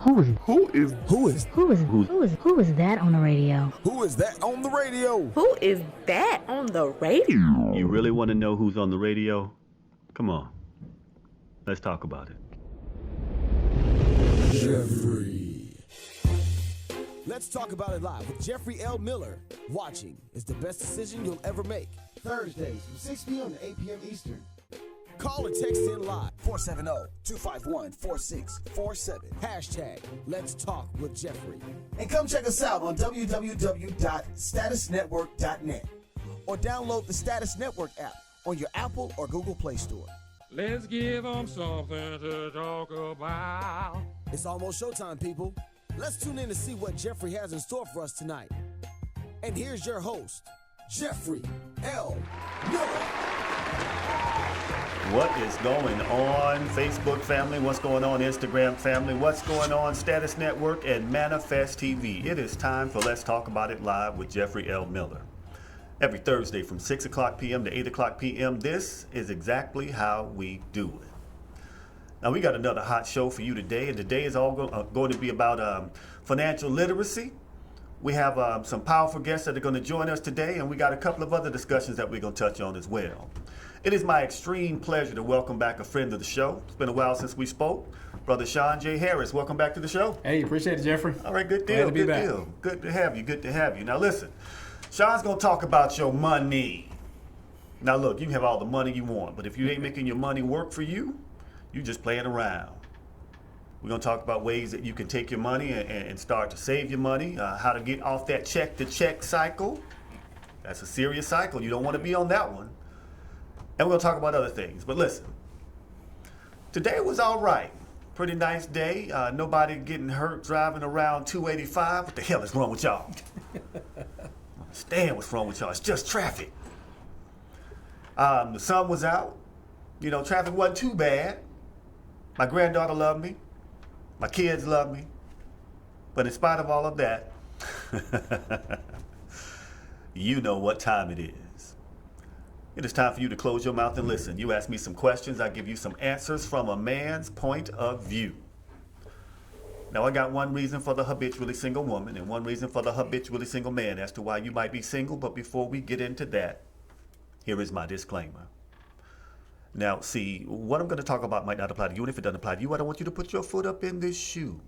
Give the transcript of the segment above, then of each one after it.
Who is that on the radio? Who is that on the radio? Who is that on the radio? You really want to know who's on the radio? Come on. Let's talk about it. Jeffery. Let's talk about it live with Jeffrey L. Miller. Watching is the best decision you'll ever make. Thursdays from 6 p.m. to 8 p.m. Eastern. Call or text in live 470-251-4647. Hashtag Let's Talk with Jeffrey. And come check us out on www.statusnetwork.net. Or download the Status Network app on your Apple or Google Play Store. Let's give them something to talk about. It's almost showtime, people. Let's tune in to see what Jeffrey has in store for us tonight. And here's your host, Jeffrey L. Miller. What is going on, Facebook family? What's going on, Instagram family? What's going on, Status Network and Manifest TV? It is time for Let's Talk About It Live with Jeffrey L. Miller. Every Thursday from 6 o'clock p.m. to 8 o'clock p.m. This is exactly how we do it. Now, we got another hot show for you today, and today is all going to be about financial literacy. We have some powerful guests that are going to join us today, and we got a couple of other discussions that we're going to touch on as well. It is my extreme pleasure to welcome back a friend of the show. It's been a while since we spoke. Brother Sean J. Harris, welcome back to the show. Hey, appreciate it, Jeffrey. All right, good deal, good deal. Good to have you, good to have you. Now listen, Sean's going to talk about your money. Now look, you can have all the money you want, but if you ain't making your money work for you, you just playing around. We're going to talk about ways that you can take your money and start to save your money, how to get off that check-to-check cycle. That's a serious cycle. You don't want to be on that one. And we're going to talk about other things. But listen, today was all right. Pretty nice day. Nobody getting hurt driving around 285. What the hell is wrong with y'all? I don't understand what's wrong with y'all. It's just traffic. The sun was out. You know, traffic wasn't too bad. My granddaughter loved me. My kids love me. But in spite of all of that, you know what time it is. It is time for you to close your mouth and listen. You ask me some questions, I give you some answers from a man's point of view. Now, I got one reason for the habitually single woman and one reason for the habitually single man as to why you might be single. But before we get into that, here is my disclaimer. Now, see, what I'm going to talk about might not apply to you, and if it doesn't apply to you, I don't want you to put your foot up in this shoe.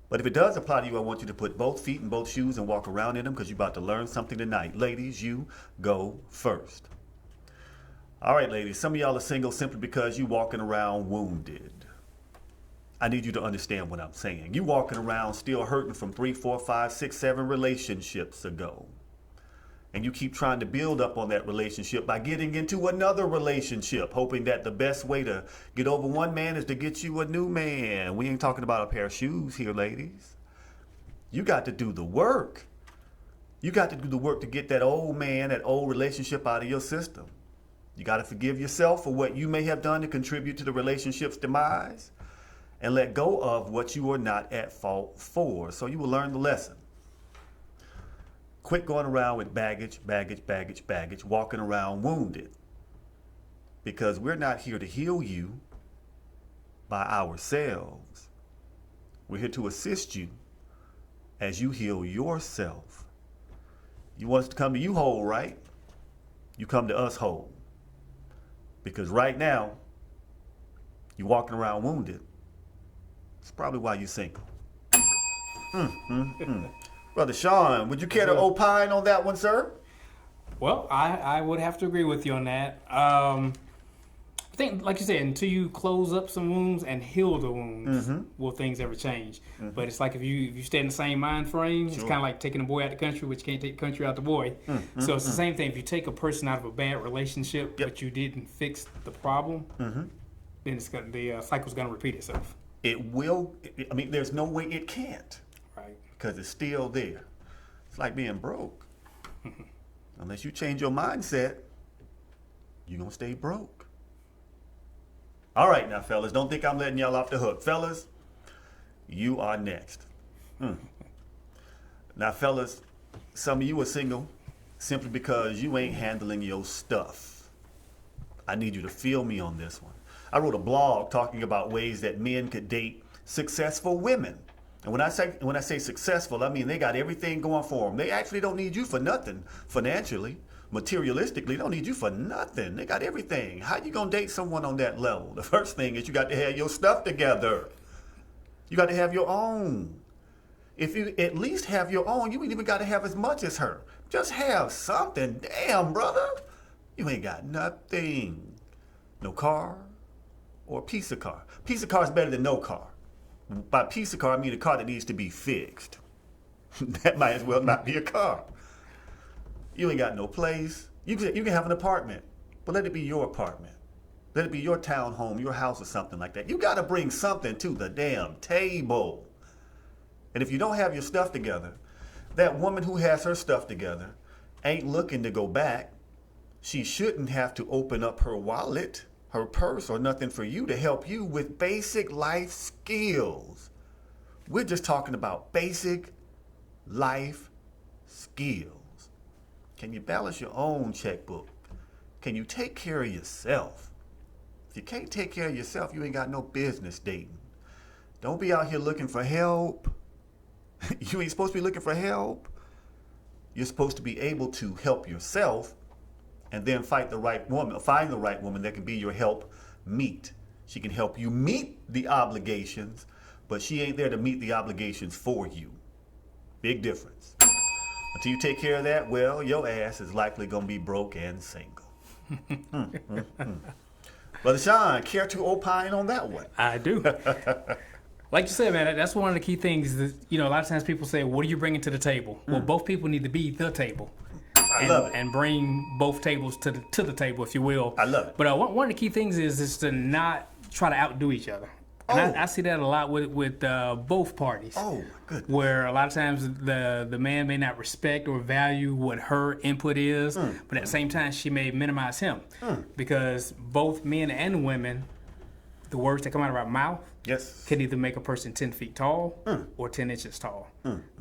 But if it does apply to you, I want you to put both feet in both shoes and walk around in them because you're about to learn something tonight. Ladies, you go first. All right, ladies, some of y'all are single simply because you walking around wounded. I need you to understand what I'm saying. You walking around still hurting from 3, 4, 5, 6, 7 relationships ago. And you keep trying to build up on that relationship by getting into another relationship, hoping that the best way to get over one man is to get you a new man. We ain't talking about a pair of shoes here, ladies. You got to do the work. You got to do the work to get that old man, that old relationship out of your system. You got to forgive yourself for what you may have done to contribute to the relationship's demise and let go of what you are not at fault for. So you will learn the lesson. Quit going around with baggage, walking around wounded. Because we're not here to heal you by ourselves. We're here to assist you as you heal yourself. You want us to come to you whole, right? You come to us whole. Because right now, you're walking around wounded. It's probably why you're single. Brother Sean, would you care to opine on that one, sir? Well, I would have to agree with you on that. I think, like you said, until you close up some wounds and heal the wounds, will things ever change? But it's like if you stay in the same mind frame, it's kind of like taking a boy out the country, but you can't take the country out the boy. So it's the same thing. If you take a person out of a bad relationship, but you didn't fix the problem, then the cycle's going to repeat itself. It will. I mean, there's no way it can't. Right. Because it's still there. It's like being broke. Unless you change your mindset, you're going to stay broke. All right now, fellas, don't think I'm letting y'all off the hook. Fellas, you are next. Now, fellas, some of you are single simply because you ain't handling your stuff. I need you to feel me on this one. I wrote a blog talking about ways that men could date successful women. And when I say successful, I mean they got everything going for them. They actually don't need you for nothing financially, materialistically. They don't need you for nothing. They got everything. How you gonna date someone on that level? The first thing is you got to have your stuff together. You got to have your own. If you at least have your own, you ain't even got to have as much as her. Just have something. Damn, brother. You ain't got nothing. No car or a piece of car. Piece of car is better than no car. By piece of car, I mean a car that needs to be fixed. That might as well not be a car. You ain't got no place. You can have an apartment, but let it be your apartment. Let it be your townhome, your house or something like that. You got to bring something to the damn table. And if you don't have your stuff together, that woman who has her stuff together ain't looking to go back. She shouldn't have to open up her wallet, her purse, or nothing for you to help you with basic life skills. We're just talking about basic life skills. Can you balance your own checkbook? Can you take care of yourself? If you can't take care of yourself, you ain't got no business dating. Don't be out here looking for help. You ain't supposed to be looking for help. You're supposed to be able to help yourself and then find the right woman that can be your help meet. She can help you meet the obligations, but she ain't there to meet the obligations for you. Big difference. Until you take care of that, well, your ass is likely going to be broke and single. Brother Sean, care to opine on that one? I do. Like you said, man, that's one of the key things. That, a lot of times people say, what are you bringing to the table? Well, both people need to be the table. I love it. And bring both tables to the table, if you will. I love it. But one of the key things is to not try to outdo each other. And I see that a lot with both parties. Oh, good. Where a lot of times the man may not respect or value what her input is, but at the same time she may minimize him. Because both men and women, the words that come out of our mouth can either make a person 10 feet tall or 10 inches tall,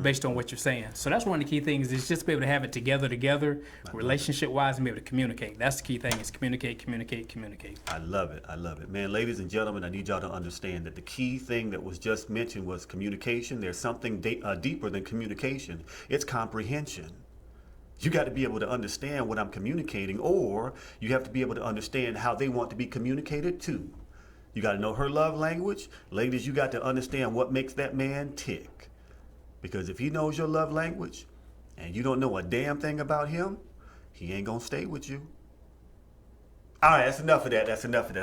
based on what you're saying. So that's one of the key things is just to be able to have it together, relationship-wise, and be able to communicate. That's the key thing is communicate. I love it. Man, ladies and gentlemen, I need y'all to understand that the key thing that was just mentioned was communication. There's something deeper than communication. It's comprehension. You got to be able to understand what I'm communicating, or you have to be able to understand how they want to be communicated to. You got to know her love language. Ladies, you got to understand what makes that man tick. Because if he knows your love language and you don't know a damn thing about him, he ain't going to stay with you. All right, that's enough of that.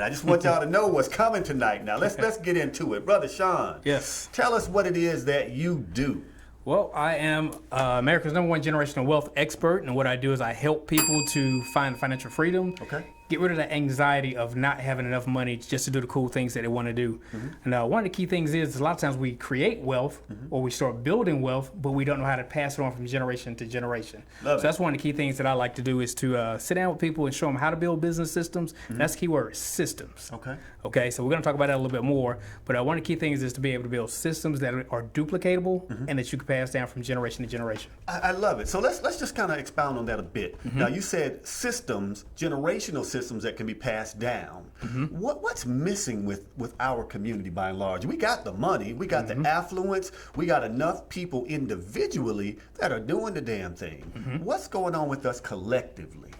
I just want y'all to know what's coming tonight. Now, let's get into it. Brother Sean. Yes. Tell us what it is that you do. Well, I am America's #1 generational wealth expert, and what I do is I help people to find financial freedom. Okay. Get rid of the anxiety of not having enough money just to do the cool things that they want to do. And one of the key things is a lot of times we create wealth or we start building wealth, but we don't know how to pass it on from generation to generation. So that's one of the key things that I like to do is to sit down with people and show them how to build business systems. That's the key word, systems. Okay, so we're going to talk about that a little bit more, but one of the key things is to be able to build systems that are duplicatable and that you can pass down from generation to generation. I love it. So let's just kind of expound on that a bit. Now, you said systems, generational systems that can be passed down. What's missing with our community by and large? We got the money, we got the affluence, we got enough people individually that are doing the damn thing. What's going on with us collectively?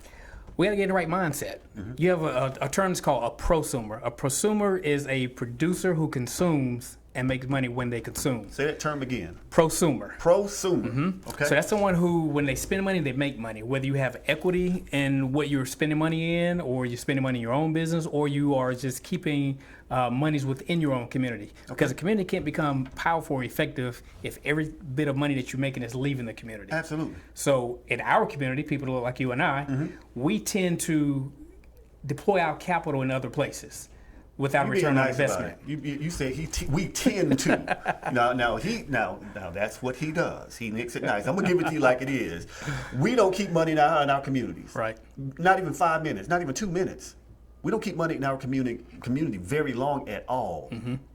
We got to get in the right mindset. You have a term that's called a prosumer. A prosumer is a producer who consumes and makes money when they consume. Say that term again. Prosumer. Okay. So that's someone who, when they spend money, they make money. Whether you have equity in what you're spending money in, or you're spending money in your own business, or you are just keeping monies within your own community. Because a community can't become powerful or effective if every bit of money that you're making is leaving the community. Absolutely. So in our community, people like you and I, we tend to deploy our capital in other places without return on investment. You say we tend to. now that's what he does. He makes it nice. I'm gonna give it to you like it is. We don't keep money in our communities. Right. Not even 5 minutes. Not even 2 minutes. We don't keep money in our community very long at all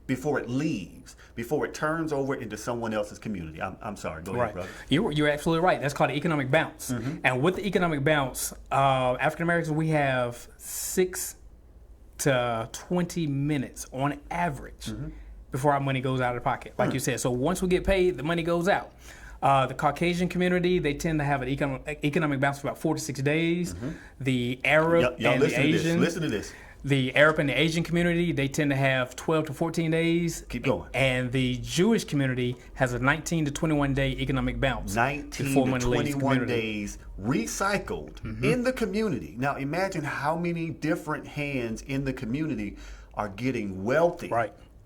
before it leaves, before it turns over into someone else's community. I'm sorry. Go ahead, brother. You're absolutely right. That's called an economic bounce. And with the economic bounce, African Americans, we have 6 to 20 minutes on average before our money goes out of the pocket, like you said. So once we get paid, the money goes out. The Caucasian community, they tend to have an economic bounce for about 4 to 6 days. The Arab and the Asian. Listen to this. The Arab and the Asian community, they tend to have 12 to 14 days. Keep going. And the Jewish community has a 19 to 21 day economic bounce. 19 to 21 days recycled in the community. Now imagine how many different hands in the community are getting wealthy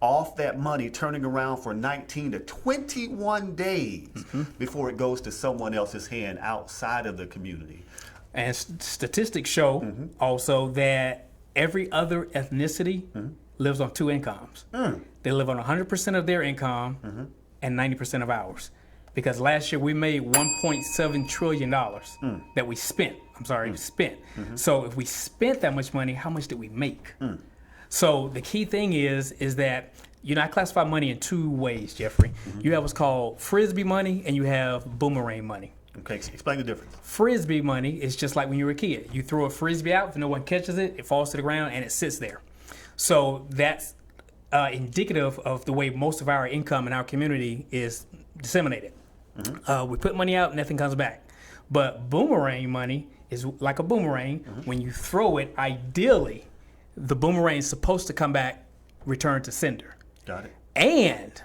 off that money, turning around for 19 to 21 days before it goes to someone else's hand outside of the community. And statistics show also that every other ethnicity lives on 2 incomes. They live on 100% of their income and 90% of ours. Because last year we made $1.7 trillion that we spent. So if we spent that much money, how much did we make? So the key thing is that, I classify money in 2 ways, Jeffrey. You have what's called Frisbee money and you have boomerang money. Okay, explain the difference. Frisbee money is just like when you were a kid. You throw a Frisbee out, if no one catches it, it falls to the ground and it sits there. So that's indicative of the way most of our income in our community is disseminated. We put money out, nothing comes back. But boomerang money is like a boomerang. When you throw it, ideally, the boomerang is supposed to come back, return to sender. Got it. And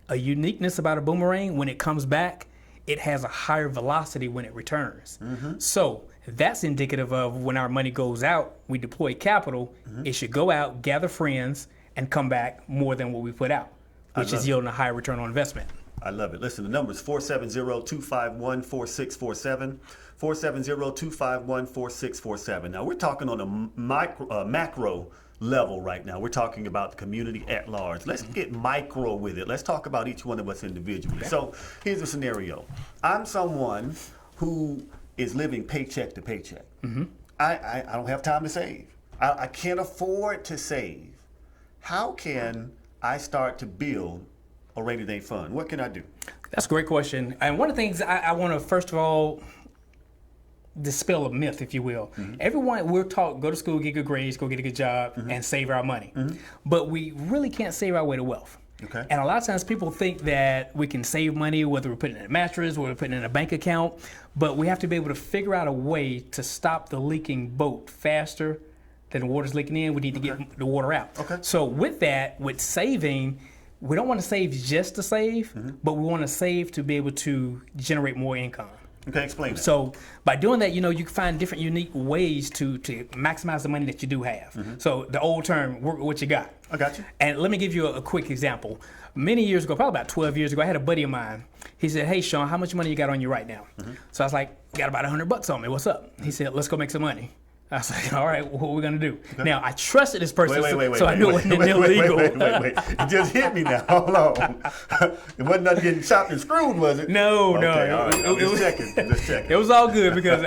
a uniqueness about a boomerang, when it comes back, it has a higher velocity when it returns. So that's indicative of when our money goes out, we deploy capital, it should go out, gather friends, and come back more than what we put out, which is yielding a higher return on investment. I love it. Listen, the number is 470-251-4647. 470-251-4647. Now, we're talking on a macro level right now. We're talking about the community at large. Let's get micro with it. Let's talk about each one of us individually. Okay. So here's a scenario. I'm someone who is living paycheck to paycheck. I don't have time to save. I can't afford to save. How can I start to build a rainy day fund? What can I do? That's a great question. And one of the things I want to, first of all, dispel a myth, if you will. Everyone, we're taught, go to school, get good grades, go get a good job, and save our money. But we really can't save our way to wealth. Okay. And a lot of times people think that we can save money, whether we're putting it in a mattress, whether we're putting it in a bank account, but we have to be able to figure out a way to stop the leaking boat faster than the water's leaking in. We need to get the water out. Okay. So with that, with saving, we don't want to save just to save, but we want to save to be able to generate more income. Okay, explain that. So by doing that, you can find different unique ways to maximize the money that you do have. So the old term, work with what you got. I got you. And let me give you a quick example. Many years ago, probably about 12 years ago, I had a buddy of mine. He said, "Hey, Sean, how much money you got on you right now?" So I was like, "Got about $100 on me. What's up?" He said, "Let's go make some money." I was like, "All right, what are we gonna do?" Okay. Now I trusted this person, so I knew it wasn't illegal. Wait. It just hit me now. Hold on. It wasn't nothing getting chopped and screwed, was it? No, okay, no. All right. I'm just checking. It was all good because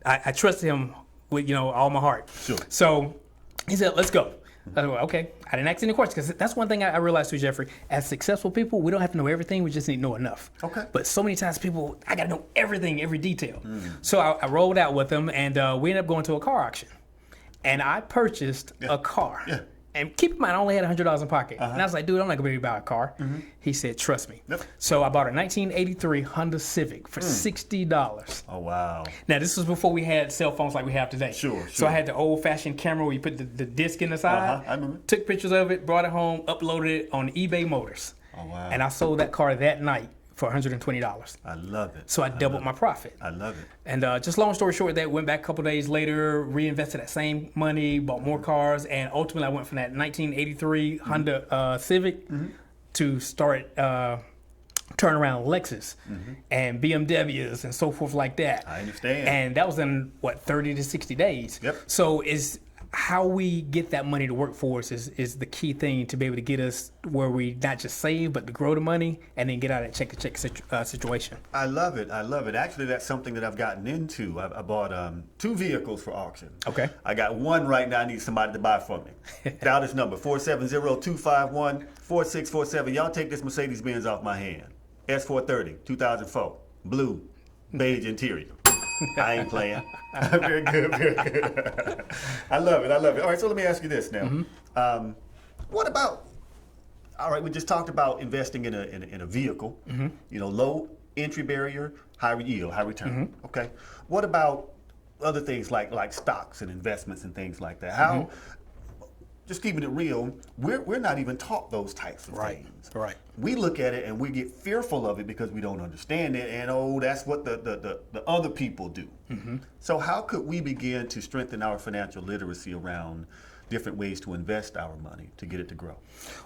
I trusted him with all my heart. Sure. So he said, "Let's go." I said, well, okay. I didn't ask any questions because that's one thing I realized too, Jeffrey. As successful people, we don't have to know everything. We just need to know enough. Okay. But so many times people, I got to know everything, every detail. So I rolled out with them, and we ended up going to a car auction. And I purchased a car. Yeah. And keep in mind, I only had $100 in pocket. And I was like, dude, I'm not going to be able to buy a car. He said, trust me. Yep. So I bought a 1983 Honda Civic for $60. Oh, wow. Now, this was before we had cell phones like we have today. Sure. So I had the old-fashioned camera where you put the disc in the side. I remember. Took pictures of it, brought it home, uploaded it on eBay Motors. Oh, wow. And I sold that car that night for $120. I love it. So I doubled my profit. I love it. And just long story short, that went back a couple days later, reinvested that same money, bought more cars, and ultimately I went from that 1983 Honda Civic to start turn around Lexus and BMWs and so forth like that. I understand. And that was in 30 to 60 days. Yep. So is how we get that money to work for us is the key thing to be able to get us where we not just save, but to grow the money and then get out of that check situation. I love it. Actually, that's something that I've gotten into. I bought 2 vehicles for auction. Okay. I got one right now I need somebody to buy for me. Dial this number, 470-251-4647. Y'all take this Mercedes-Benz off my hand. S430, 2004, blue, beige interior. I ain't playing. Very good. I love it. All right, so let me ask you this now. What about? All right, we just talked about investing in a vehicle. You know, low entry barrier, high yield, high return. Okay. What about other things like stocks and investments and things like that? How? Just keeping it real, we're not even taught those types of things. Right. We look at it and we get fearful of it because we don't understand it, and that's what the other people do. So how could we begin to strengthen our financial literacy around different ways to invest our money to get it to grow?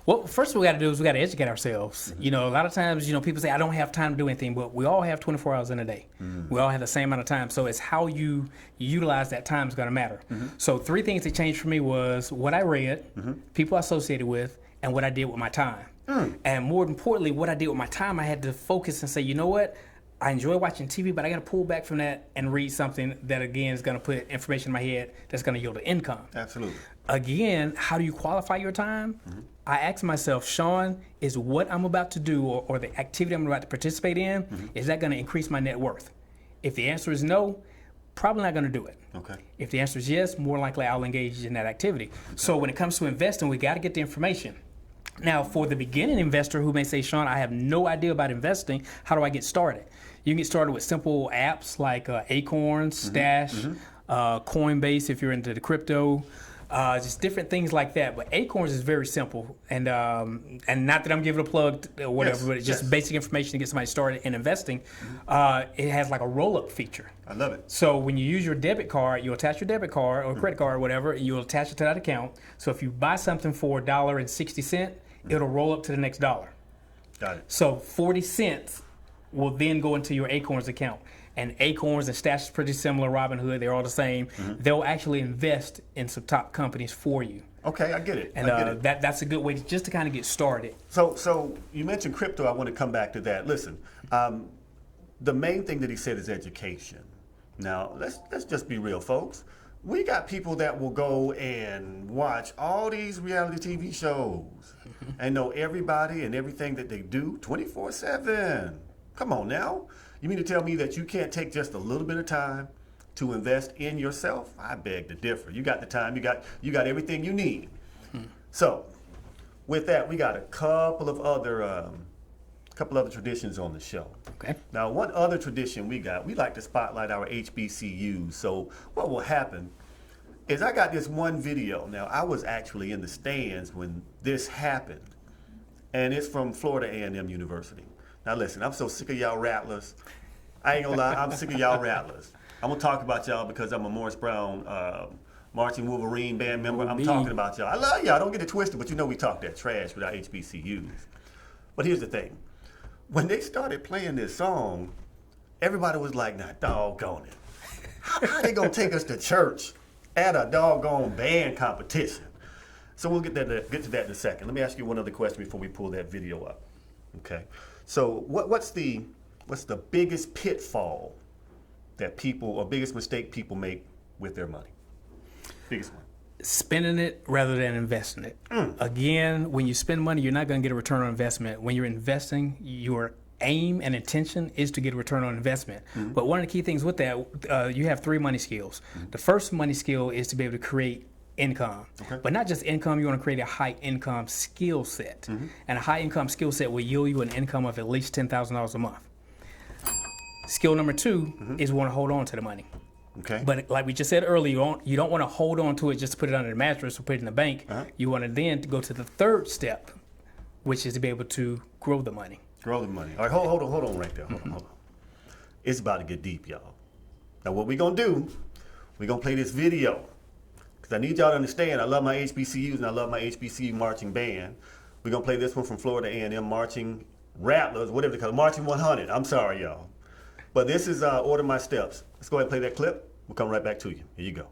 Well, first what we got to do is we got to educate ourselves. You know, a lot of times, you know, people say, I don't have time to do anything, but we all have 24 hours in a day. We all have the same amount of time. So it's how you utilize that time is going to matter. So 3 things that changed for me was what I read, people I associated with, and what I did with my time. And more importantly, what I did with my time, I had to focus and say, you know what? I enjoy watching TV, but I got to pull back from that and read something that, again, is going to put information in my head that's going to yield an income. Absolutely. Again, how do you qualify your time? I ask myself, Sean, is what I'm about to do or the activity I'm about to participate in, is that going to increase my net worth? If the answer is no, probably not going to do it. Okay. If the answer is yes, more likely I'll engage in that activity. So when it comes to investing, we got to get the information. Now, for the beginning investor who may say, Sean, I have no idea about investing, how do I get started? You can get started with simple apps like Acorns, Stash, Coinbase if you're into the crypto, just different things like that. But Acorns is very simple, and not that I'm giving a plug or whatever, but it's just basic information to get somebody started in investing. It has like a roll-up feature. I love it. So when you use your debit card, you'll attach your debit card or credit card or whatever, and you'll attach it to that account. So if you buy something for $1.60, it'll roll up to the next dollar. Got it. So 40 cents will then go into your Acorns account. And Acorns and Stash is pretty similar, Robinhood, they're all the same. They'll actually invest in some top companies for you. Okay, I get it. And I get it. that's a good way just to kind of get started. So you mentioned crypto. I want to come back to that. Listen, the main thing that he said is education. Now, let's just be real, folks. We got people that will go and watch all these reality TV shows and know everybody and everything that they do 24/7. Come on now. You mean to tell me that you can't take just a little bit of time to invest in yourself? I beg to differ. You got the time. You got everything you need. So, with that, we got a couple of other traditions on the show. Okay. Now, one other tradition we like to spotlight our HBCUs. So, what will happen is I got this one video. Now, I was actually in the stands when this happened, and it's from Florida A&M University. Now listen, I'm so sick of y'all rattlers. I ain't gonna lie, I'm sick of y'all rattlers. I'm gonna talk about y'all because I'm a Morris Brown Marching Wolverine band member. I'm talking about y'all. I love y'all, don't get it twisted, but you know we talk that trash with our HBCUs. But here's the thing. When they started playing this song, everybody was like, nah, doggone it. How they gonna take us to church at a doggone band competition? So we'll get to that in a second. Let me ask you one other question before we pull that video up. Okay. So what's the biggest pitfall that people, or biggest mistake people make with their money? Biggest one. Spending it rather than investing it. Again, when you spend money, you're not going to get a return on investment. When you're investing, your aim and intention is to get a return on investment. But one of the key things with that, you have 3 money skills. The first money skill is to be able to create income. Okay. But not just income, you want to create a high income skill set. And a high income skill set will yield you an income of at least $10,000 a month. Skill number 2 is want to hold on to the money. Okay. But like we just said earlier, you don't want to hold on to it just to put it under the mattress or put it in the bank. You want to then go to the 3rd step, which is to be able to grow the money. Grow the money. All right, hold on right there. Hold on. It's about to get deep, y'all. Now what we're going to do, we're going to play this video. Because I need y'all to understand, I love my HBCUs and I love my HBCU marching band. We're going to play this one from Florida A&M Marching Rattlers, whatever they call it, Marching 100. I'm sorry, y'all. But this is Order My Steps. Let's go ahead and play that clip. We'll come right back to you. Here you go.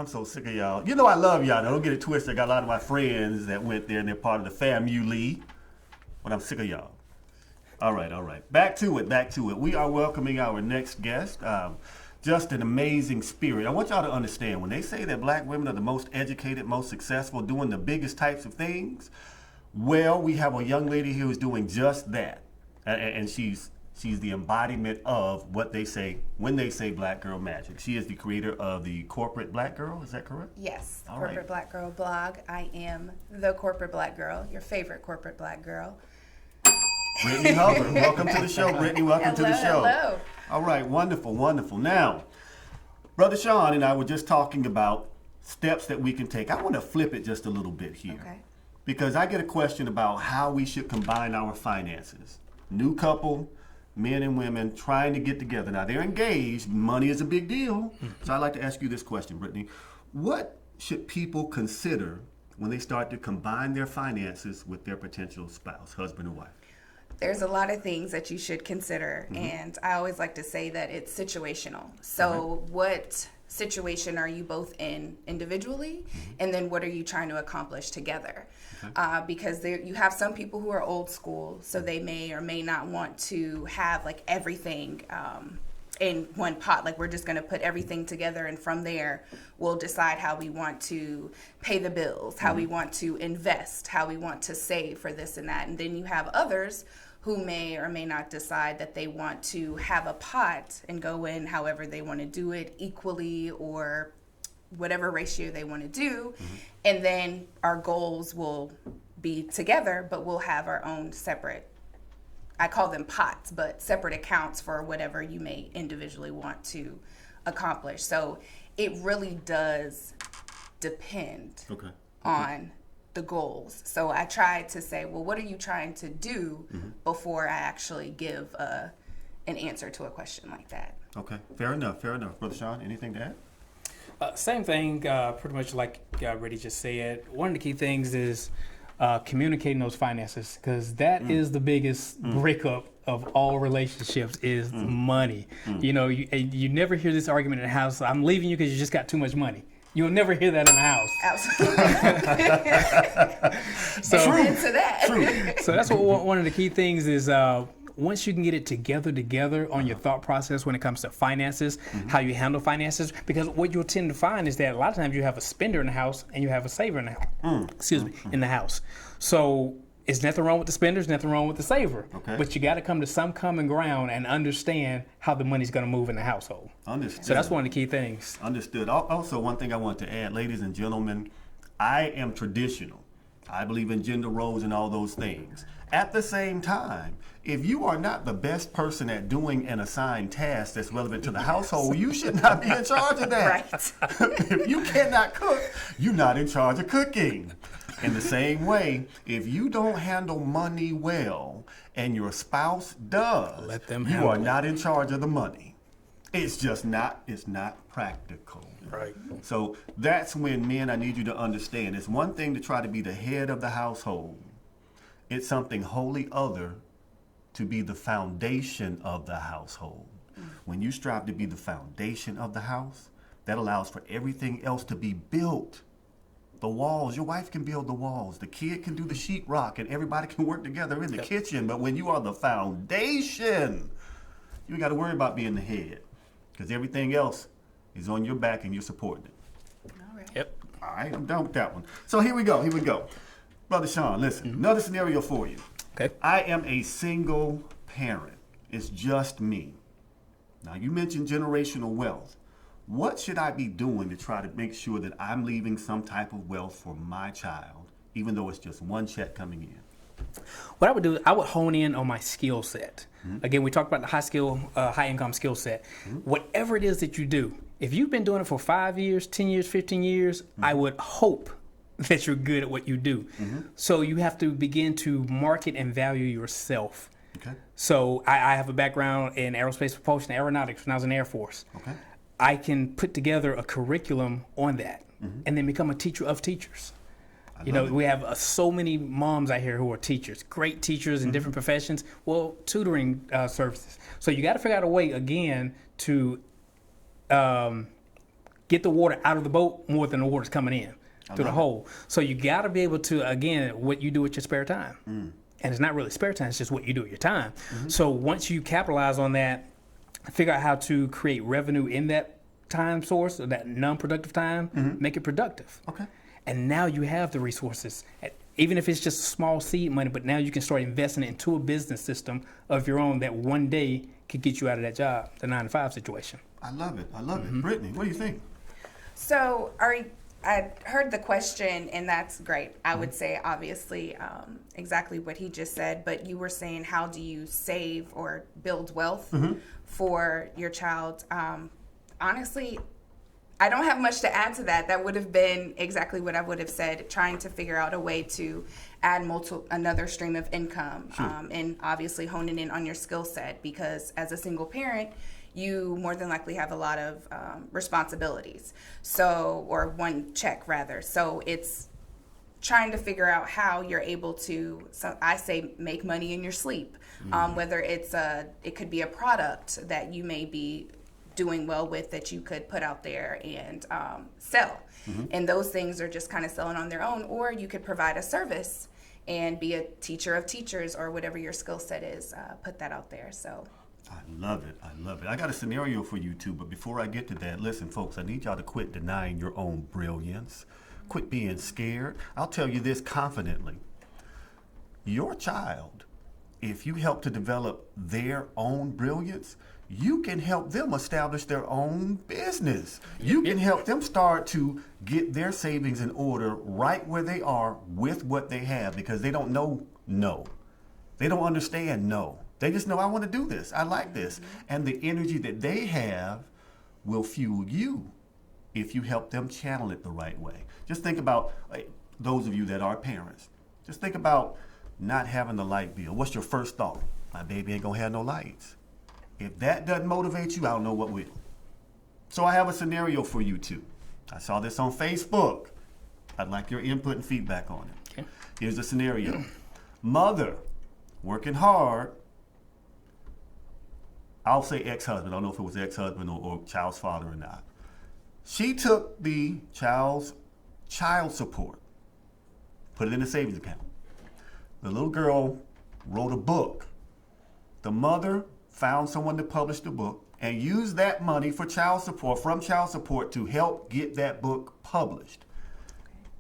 I'm so sick of y'all. You know I love y'all. Now, don't get it twisted. I got a lot of my friends that went there and they're part of the family. But I'm sick of y'all. All right. Back to it. We are welcoming our next guest. Just an amazing spirit. I want y'all to understand, when they say that black women are the most educated, most successful, doing the biggest types of things, well, we have a young lady here who's doing just that. And she's the embodiment of what they say when they say Black Girl Magic. She is the creator of the Corporate Black Girl, is that correct? Yes, All Corporate right. Black Girl blog. I am the Corporate Black Girl, your favorite Corporate Black Girl. Brittani Hubbard, welcome to the show. Brittani, welcome to the show. Hello. All right, wonderful. Now, Brother Sean and I were just talking about steps that we can take. I want to flip it just a little bit here. Okay. Because I get a question about how we should combine our finances. New couple, men and women trying to get together. Now, they're engaged. Money is a big deal. So I'd like to ask you this question, Brittani. What should people consider when they start to combine their finances with their potential spouse, husband or wife? There's a lot of things that you should consider, and I always like to say that it's situational. So what situation are you both in individually, and then what are you trying to accomplish together? Because you have some people who are old school, so they may or may not want to have like everything in one pot. Like, we're just going to put everything together, and from there we'll decide how we want to pay the bills, how we want to invest, how we want to save for this and that. And then you have others who may or may not decide that they want to have a pot and go in however they want to do it, equally or whatever ratio they want to do. And then our goals will be together, but we'll have our own separate, I call them pots, but separate accounts for whatever you may individually want to accomplish. So it really does depend on the goals. So I tried to say, well, what are you trying to do before I actually give an answer to a question like that? Okay, fair enough. Brother Sean, anything to add? Same thing, pretty much like Reddy just said. One of the key things is communicating those finances, because that is the biggest breakup of all relationships is money. You know, you never hear this argument in the house, I'm leaving you because you just got too much money. You'll never hear that in the house. Absolutely. Into that. So that's what one of the key things is. Once you can get it together on your thought process when it comes to finances, how you handle finances, because what you'll tend to find is that a lot of times you have a spender in the house and you have a saver in the house. In the house. So it's nothing wrong with the spender, there's nothing wrong with the saver. Okay. But you got to come to some common ground and understand how the money's going to move in the household. Understood. So that's one of the key things. Understood. Also, one thing I want to add, ladies and gentlemen, I am traditional. I believe in gender roles and all those things. At the same time, if you are not the best person at doing an assigned task that's relevant to the household, you should not be in charge of that. Right. If you cannot cook, you're not in charge of cooking. In the same way, if you don't handle money well and your spouse does, Let them you handle are it. not in charge of the money. It's not practical. Right. So that's when, men, I need you to understand, it's one thing to try to be the head of the household. It's something wholly other to be the foundation of the household. When you strive to be the foundation of the house, that allows for everything else to be built. The walls, your wife can build the walls, the kid can do the sheetrock, and everybody can work together in the kitchen. But when you are the foundation, you ain't got to worry about being the head, because everything else is on your back and you're supporting it. All right. Yep. All right, I'm done with that one. So here we go. Brother Sean, listen, another scenario for you. Okay. I am a single parent. It's just me. Now, you mentioned generational wealth. What should I be doing to try to make sure that I'm leaving some type of wealth for my child, even though it's just one check coming in? What I would do, I would hone in on my skill set. Again, we talked about the high income skill set. Whatever it is that you do, if you've been doing it for 5 years, 10 years, 15 years, I would hope that you're good at what you do. So you have to begin to market and value yourself. Okay. So I have a background in aerospace propulsion, aeronautics when I was in the Air Force. Okay. I can put together a curriculum on that and then become a teacher of teachers. We have so many moms out here who are teachers, great teachers in different professions. Well, tutoring services. So you got to figure out a way, again, to get get the water out of the boat more than the water's coming in through the hole. So you got to be able to, again, what you do with your spare time. And it's not really spare time, it's just what you do with your time. So once you capitalize on that, figure out how to create revenue in that time source or that non-productive time, make it productive. Okay. And now you have the resources, even if it's just small seed money, but now you can start investing into a business system of your own that one day could get you out of that job, the 9-to-5 situation. I love it. I love it. Brittany, what do you think? So, I heard the question, and that's great. I would say, obviously, exactly what he just said, but you were saying, how do you save or build wealth for your child? Honestly, I don't have much to add to that. That would have been exactly what I would have said, trying to figure out a way to add another stream of income, and obviously honing in on your skill set, because as a single parent, you more than likely have a lot of responsibilities, or one check rather. So it's trying to figure out how you're able to, so I say, make money in your sleep, whether it could be a product that you may be doing well with that you could put out there and sell. And those things are just kind of selling on their own, or you could provide a service and be a teacher of teachers, or whatever your skill set is, put that out there. So I love it. I love it. I got a scenario for you too, but before I get to that, listen, folks, I need y'all to quit denying your own brilliance. Quit being scared. I'll tell you this confidently. Your child, if you help to develop their own brilliance, you can help them establish their own business. You can help them start to get their savings in order right where they are with what they have, because they don't know no. They don't understand no. They just know, I want to do this. I like this. And the energy that they have will fuel you if you help them channel it the right way. Just think about those of you that are parents. Just think about not having the light bill. What's your first thought? My baby ain't going to have no lights. If that doesn't motivate you, I don't know what will. So I have a scenario for you too. I saw this on Facebook. I'd like your input and feedback on it. Okay. Here's the scenario. Mother, working hard. I'll say ex-husband. I don't know if it was ex-husband or child's father or not. She took the child's child support, put it in a savings account. The little girl wrote a book. The mother found someone to publish the book and used that money for child support to help get that book published.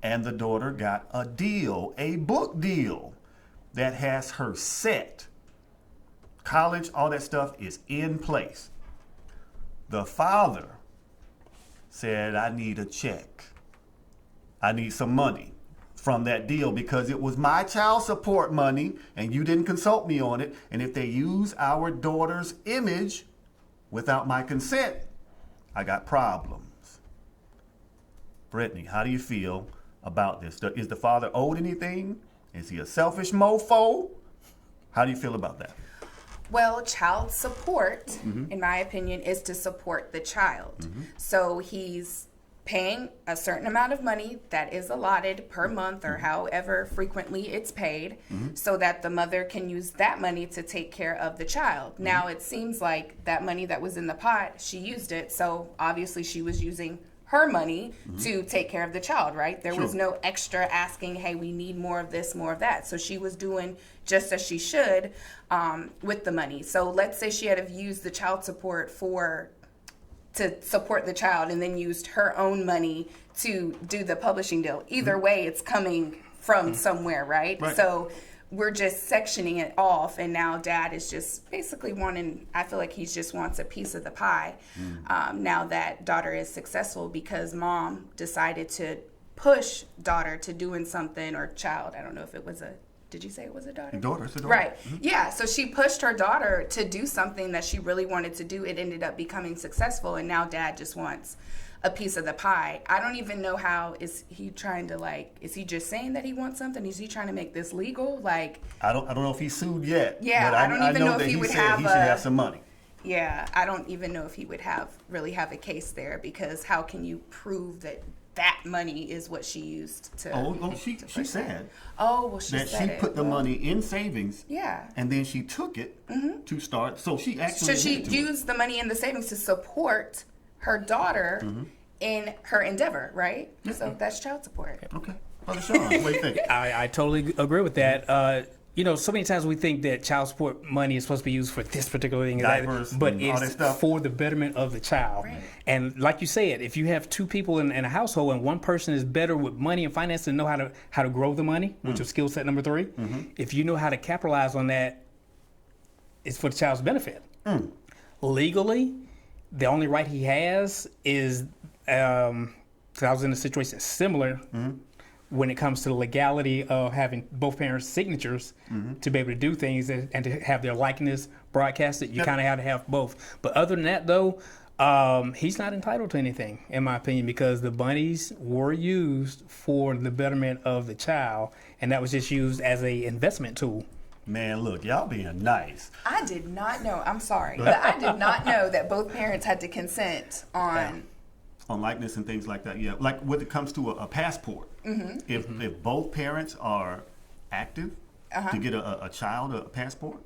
And the daughter got a deal, a book deal that has her set. College, all that stuff is in place. The father said, I need a check. I need some money from that deal because it was my child support money and you didn't consult me on it. And if they use our daughter's image without my consent, I got problems. Brittany, how do you feel about this? Is the father owed anything? Is he a selfish mofo? How do you feel about that? Well, child support, in my opinion, is to support the child. So he's paying a certain amount of money that is allotted per month or however frequently it's paid so that the mother can use that money to take care of the child. Now, it seems like that money that was in the pot, she used it. So obviously she was using her money to take care of the child, right? There was no extra asking, hey, we need more of this, more of that. So she was doing just as she should with the money. So let's say she had used the child support to support the child and then used her own money to do the publishing deal. Either way, it's coming from somewhere, right? So we're just sectioning it off, and now dad is just basically I feel like he just wants a piece of the pie now that daughter is successful because mom decided to push daughter to doing something, or child, I don't know if it was did you say it was a daughter? Daughter, it's a daughter. Right. Yeah, so she pushed her daughter to do something that she really wanted to do. It ended up becoming successful, and now dad just wants a piece of the pie. I don't even know how, is he trying to is he just saying that he wants something? Is he trying to make this legal? I don't know if he's sued yet. Yeah, but I don't even know if he would have he should have some money. Yeah, I don't even know if he would really have a case there, because how can you prove that money is what she used to? She said. Oh, well, she put the money in savings. Yeah. And then she took it to start. So she actually. So she used the money in the savings to support her daughter in her endeavor, right? So that's child support. Okay. Brother Sean, what do you think? I totally agree with that. So many times we think that child support money is supposed to be used for this particular thing, Diapers but and all that it's stuff. for the betterment of the child. Right. And like you said, if you have two people in a household and one person is better with money and finance and know how to grow the money, which is skill set number 3, if you know how to capitalize on that, it's for the child's benefit. Legally, the only right he has is, 'cause I was in a situation similar, when it comes to the legality of having both parents' signatures to be able to do things and to have their likeness broadcasted, you kind of have to have both. But other than that, though, he's not entitled to anything, in my opinion, because the monies were used for the betterment of the child, and that was just used as a investment tool. Man, look, y'all being nice. I did not know. I'm sorry, but I did not know that both parents had to consent on. On likeness and things like that, yeah. Like when it comes to a passport, if both parents are active to get a child a passport,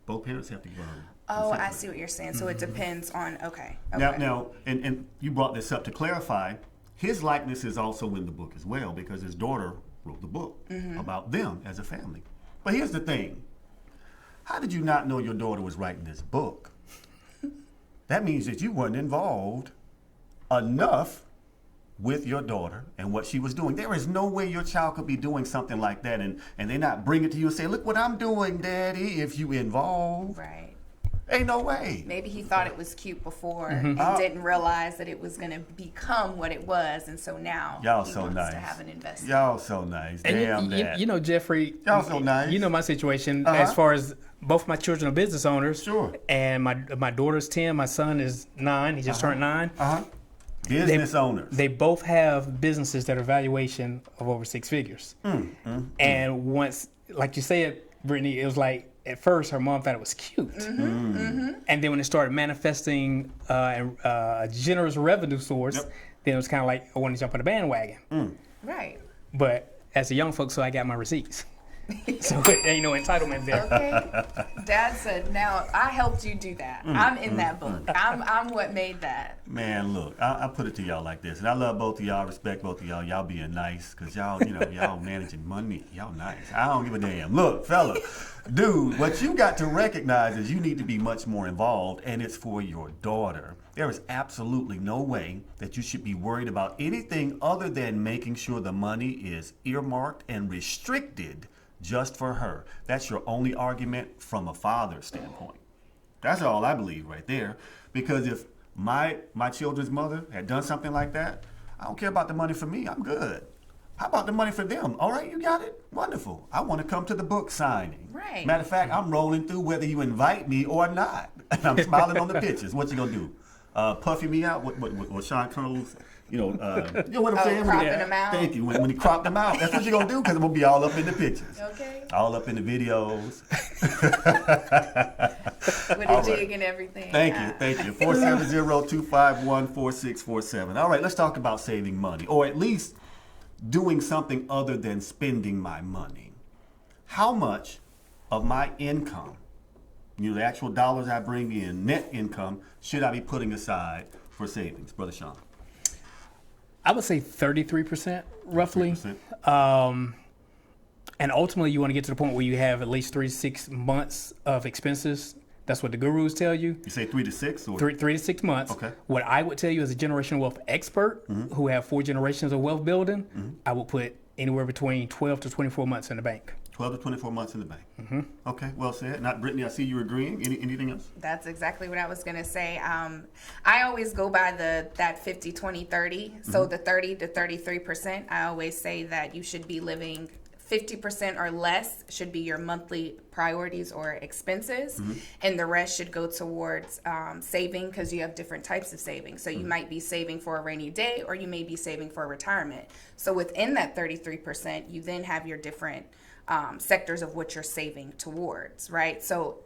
both parents have to go. Oh, I see what you're saying. So it depends on, okay. Now, and you brought this up to clarify, his likeness is also in the book as well because his daughter wrote the book about them as a family. But here's the thing. How did you not know your daughter was writing this book? That means that you weren't involved enough with your daughter and what she was doing. There is no way your child could be doing something like that and they not bring it to you and say, look what I'm doing, Daddy, if you involved. Right. Ain't no way. Maybe he thought it was cute before and didn't realize that it was going to become what it was, and so now Y'all he so wants nice. to have an investment. Y'all so nice. Damn that. You know, Jeffrey, Y'all so nice. you know my situation as far as both my children are business owners. Sure. And my daughter's 10, my son is 9. He just turned 9. Business owners. They both have businesses that are valuation of over 6 figures. And once, like you said, Brittany, it was like, at first her mom thought it was cute. And then when it started manifesting a generous revenue source, then it was kind of like, I want to jump on the bandwagon. Right. But as a young folk, so I got my receipts. So there ain't no entitlement there. Okay. Dad said, now I helped you do that. I'm in that book. I'm what made that. Man, look, I put it to y'all like this, and I love both of y'all, respect both of y'all. Y'all being nice, because y'all, y'all managing money. Y'all nice. I don't give a damn. Look, fella, dude, what you got to recognize is you need to be much more involved, and it's for your daughter. There is absolutely no way that you should be worried about anything other than making sure the money is earmarked and restricted just for her. That's your only argument from a father's standpoint. That's all I believe right there. Because if my children's mother had done something like that, I don't care about the money for me. I'm good. How about the money for them? All right, you got it? Wonderful. I want to come to the book signing. Right. Matter of fact, I'm rolling through whether you invite me or not. And I'm smiling on the pictures. What you gonna do? Puffy me out? What Sean Cole's, you know what I'm saying? Cropping them out. Thank you. When he cropped them out, that's what you're going to do because I'm going to be all up in the pictures. Okay. All up in the videos. With a jig and everything. Thank you. 470-251-4647. All right, let's talk about saving money, or at least doing something other than spending my money. How much of my income, the actual dollars I bring in, net income, should I be putting aside for savings? Brother Sean. I would say 33%, roughly. 33%. And ultimately, you want to get to the point where you have at least 3 to 6 months of expenses. That's what the gurus tell you. You say 3 to 6? Or? 3 to 6 months. Okay. What I would tell you as a generational wealth expert who have 4 generations of wealth building, I would put anywhere between 12 to 24 months in the bank. 12 to 24 months in the bank. Okay, well said. Not Brittany, I see you agreeing. Anything else? That's exactly what I was going to say. I always go by that 50, 20, 30. So the 30 to 33%, I always say that you should be living 50% or less should be your monthly priorities or expenses, and the rest should go towards saving, because you have different types of saving. So you might be saving for a rainy day, or you may be saving for retirement. So within that 33%, you then have your different sectors of what you're saving towards, right? So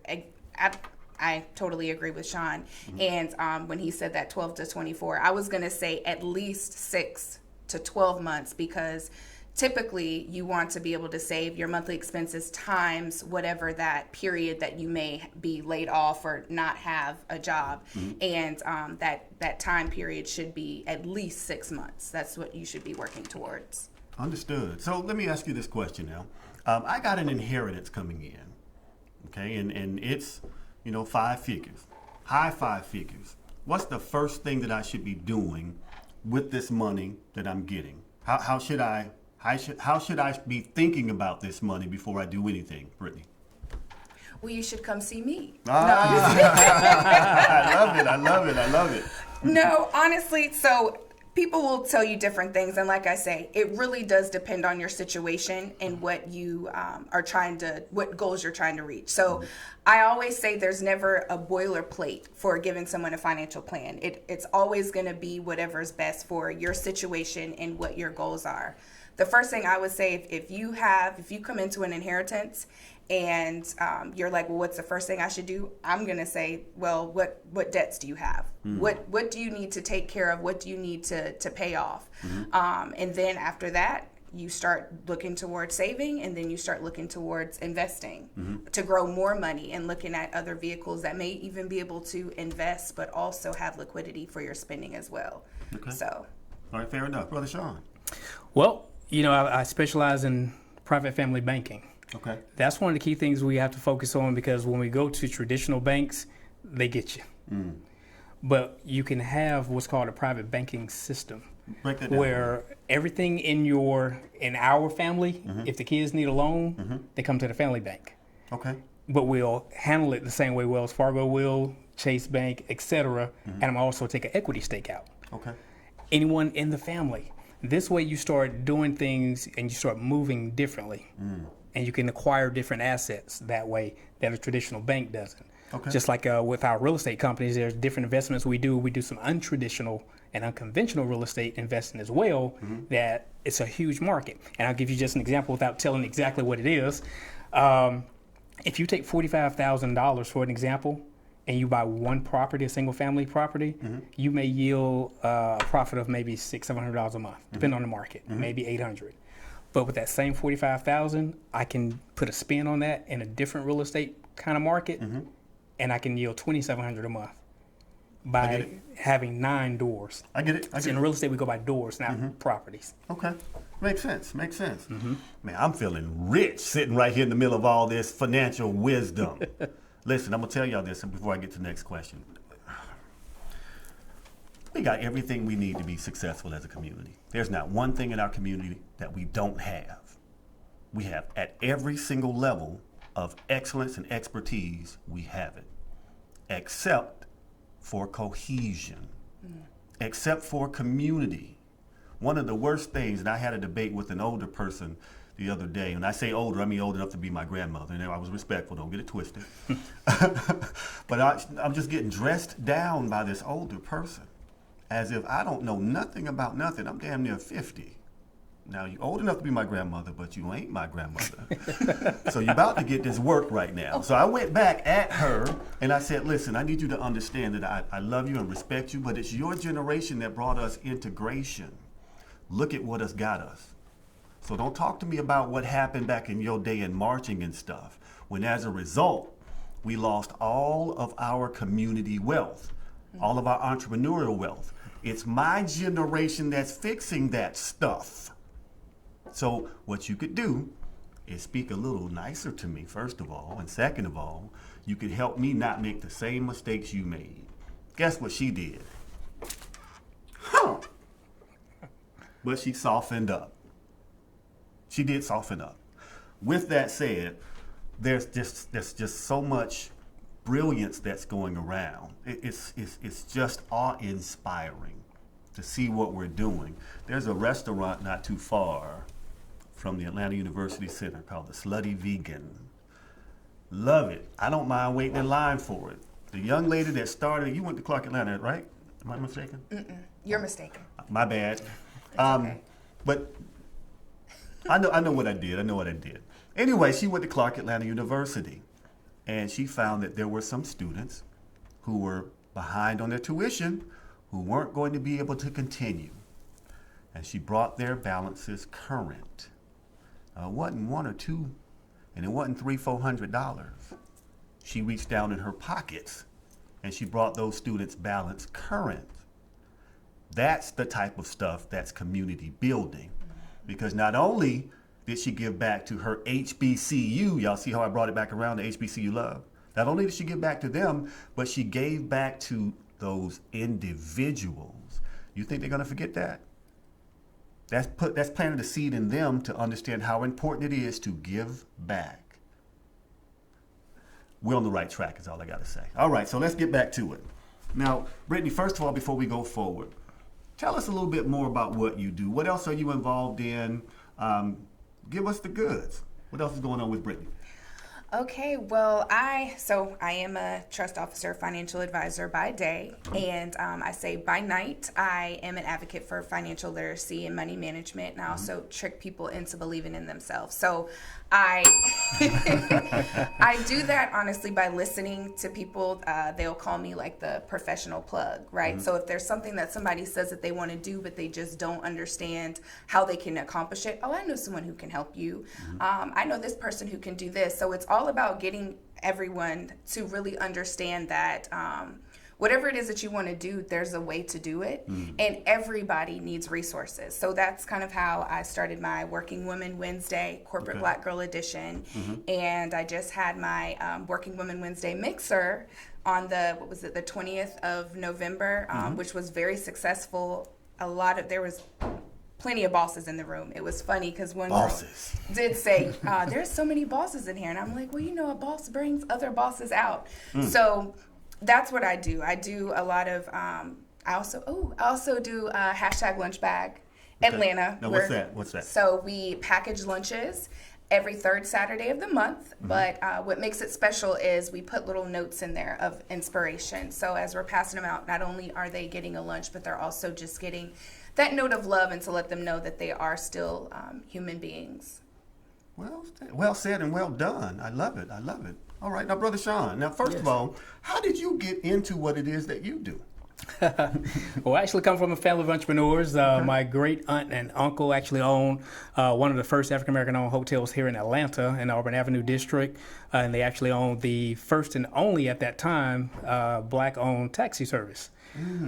I totally agree with Sean. And when he said that 12 to 24, I was going to say at least 6 to 12 months, because typically you want to be able to save your monthly expenses times whatever that period that you may be laid off or not have a job. And that time period should be at least 6 months. That's what you should be working towards. Understood. So let me ask you this question now. I got an inheritance coming in, okay, and it's, 5 figures, high 5 figures. What's the first thing that I should be doing with this money that I'm getting? How should I be thinking about this money before I do anything, Brittani? Well, you should come see me. I love it. No, honestly, so people will tell you different things, and like I say, it really does depend on your situation and what you what goals you're trying to reach. So I always say there's never a boilerplate for giving someone a financial plan. It's always going to be whatever's best for your situation and what your goals are. The first thing I would say, if you come into an inheritance and you're like, well, what's the first thing I should do? I'm going to say, well, what debts do you have? What do you need to take care of? What do you need to pay off? And then after that, you start looking towards saving, and then you start looking towards investing to grow more money and looking at other vehicles that may even be able to invest, but also have liquidity for your spending as well. Okay. So. All right, fair enough. Brother Sean. Well, I specialize in private family banking. Okay. That's one of the key things we have to focus on, because when we go to traditional banks, they get you. But you can have what's called a private banking system. Break that down. Where everything in our family, if the kids need a loan, they come to the family bank. Okay. But we'll handle it the same way Wells Fargo will, Chase Bank, etc. And I'm also take an equity stake out. Okay. Anyone in the family. This way you start doing things and you start moving differently. And you can acquire different assets that way that a traditional bank doesn't. Okay. Just like with our real estate companies, there's different investments we do. We do some untraditional and unconventional real estate investing as well, that it's a huge market. And I'll give you just an example without telling exactly what it is. If you take $45,000 for an example, and you buy one property, a single family property, you may yield a profit of maybe $600-700 a month, depending on the market, maybe $800. But with that same $45,000, I can put a spin on that in a different real estate kind of market, and I can yield $2,700 a month by having 9 doors. I get it. In real estate, we go by doors, not properties. Okay. Makes sense. Man, I'm feeling rich sitting right here in the middle of all this financial wisdom. Listen, I'm going to tell y'all this before I get to the next question. We got everything we need to be successful as a community. There's not one thing in our community that we don't have. We have, at every single level of excellence and expertise, we have it. Except for cohesion. Except for community. One of the worst things, and I had a debate with an older person the other day. When I say older, I mean old enough to be my grandmother. And I was respectful, don't get it twisted. But I'm just getting dressed down by this older person as if I don't know nothing about nothing. I'm damn near 50. Now, you're old enough to be my grandmother, but you ain't my grandmother. So you're about to get this work right now. So I went back at her and I said, listen, I need you to understand that I love you and respect you, but it's your generation that brought us integration. Look at what has got us. So don't talk to me about what happened back in your day in marching and stuff, when as a result, we lost all of our community wealth, all of our entrepreneurial wealth. It's my generation that's fixing that stuff. So what you could do is speak a little nicer to me, first of all, and second of all, you could help me not make the same mistakes you made. Guess what she did? But she softened up. She did soften up. With that said, there's just so much brilliance that's going around. It's just awe-inspiring to see what we're doing. There's a restaurant not too far from the Atlanta University Center called the Slutty Vegan. Love it. I don't mind waiting in line for it. The young lady that started, you went to Clark Atlanta, right? Am I mistaken? You're mistaken. My bad. Okay. But I know what I did. Anyway, she went to Clark Atlanta University, and she found that there were some students who were behind on their tuition who weren't going to be able to continue. and she brought their balances current. It wasn't one or two, and it wasn't $300-400. She reached down in her pockets and she brought those students' balance current. That's the type of stuff that's community building. Because not only did she give back to her HBCU, y'all see how I brought it back around to HBCU love? Not only did she give back to them, but she gave back to those individuals. You think they're gonna forget that? That's planted a seed in them to understand how important it is to give back. We're on the right track is all I gotta say. All right, so let's get back to it. Now, Brittani, first of all, before we go forward, tell us a little bit more about what you do. What else are you involved in? Give us the goods. What else is going on with Brittani? Okay, well, I am a trust officer, financial advisor by day, and I say by night, I am an advocate for financial literacy and money management, and I also trick people into believing in themselves. So I I do that honestly by listening to people. They'll call me like the professional plug, right? So if there's something that somebody says that they want to do, but they just don't understand how they can accomplish it, oh, I know someone who can help you. I know this person who can do this. So it's all about getting everyone to really understand that whatever it is that you want to do, there's a way to do it, and everybody needs resources. So that's kind of how I started my Working Women Wednesday Corporate Black Girl Edition, and I just had my Working Women Wednesday mixer on the 20th of November, which was very successful. There was plenty of bosses in the room. It was funny because one girl did say, there's so many bosses in here. And I'm like, well, you know, a boss brings other bosses out. So that's what I do. I do a lot of, I also do hashtag lunch bag Atlanta. Now, what's that? So we package lunches every third Saturday of the month, but what makes it special is we put little notes in there of inspiration. So as we're passing them out, not only are they getting a lunch, but they're also just getting that note of love and to let them know that they are still human beings. Well said and well done. I love it. All right, now, Brother Sean, now, first of all, how did you get into what it is that you do? Well, I actually come from a family of entrepreneurs. My great aunt and uncle actually owned one of the first African-American owned hotels here in Atlanta in the Auburn Avenue district. And they actually owned the first and only at that time black-owned taxi service.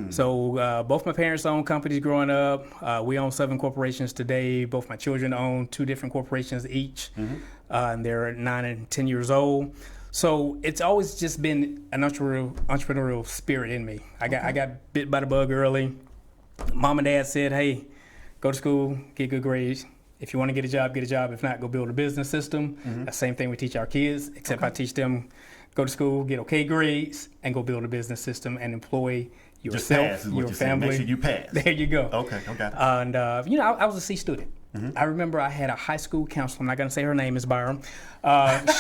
So both my parents owned companies growing up. We own 7 corporations today. Both my children own 2 different corporations each. And they're 9 and 10 years old. So it's always just been an entrepreneurial spirit in me. I got bit by the bug early. Mom and Dad said, hey, go to school, get good grades. If you want to get a job, get a job. If not, go build a business system. The same thing we teach our kids, except I teach them go to school, get okay grades, and go build a business system and employ yourself, your family. Make sure you pass. There you go. Okay, okay. And, I was a C student. I remember I had a high school counselor, I'm not going to say her name is Byram.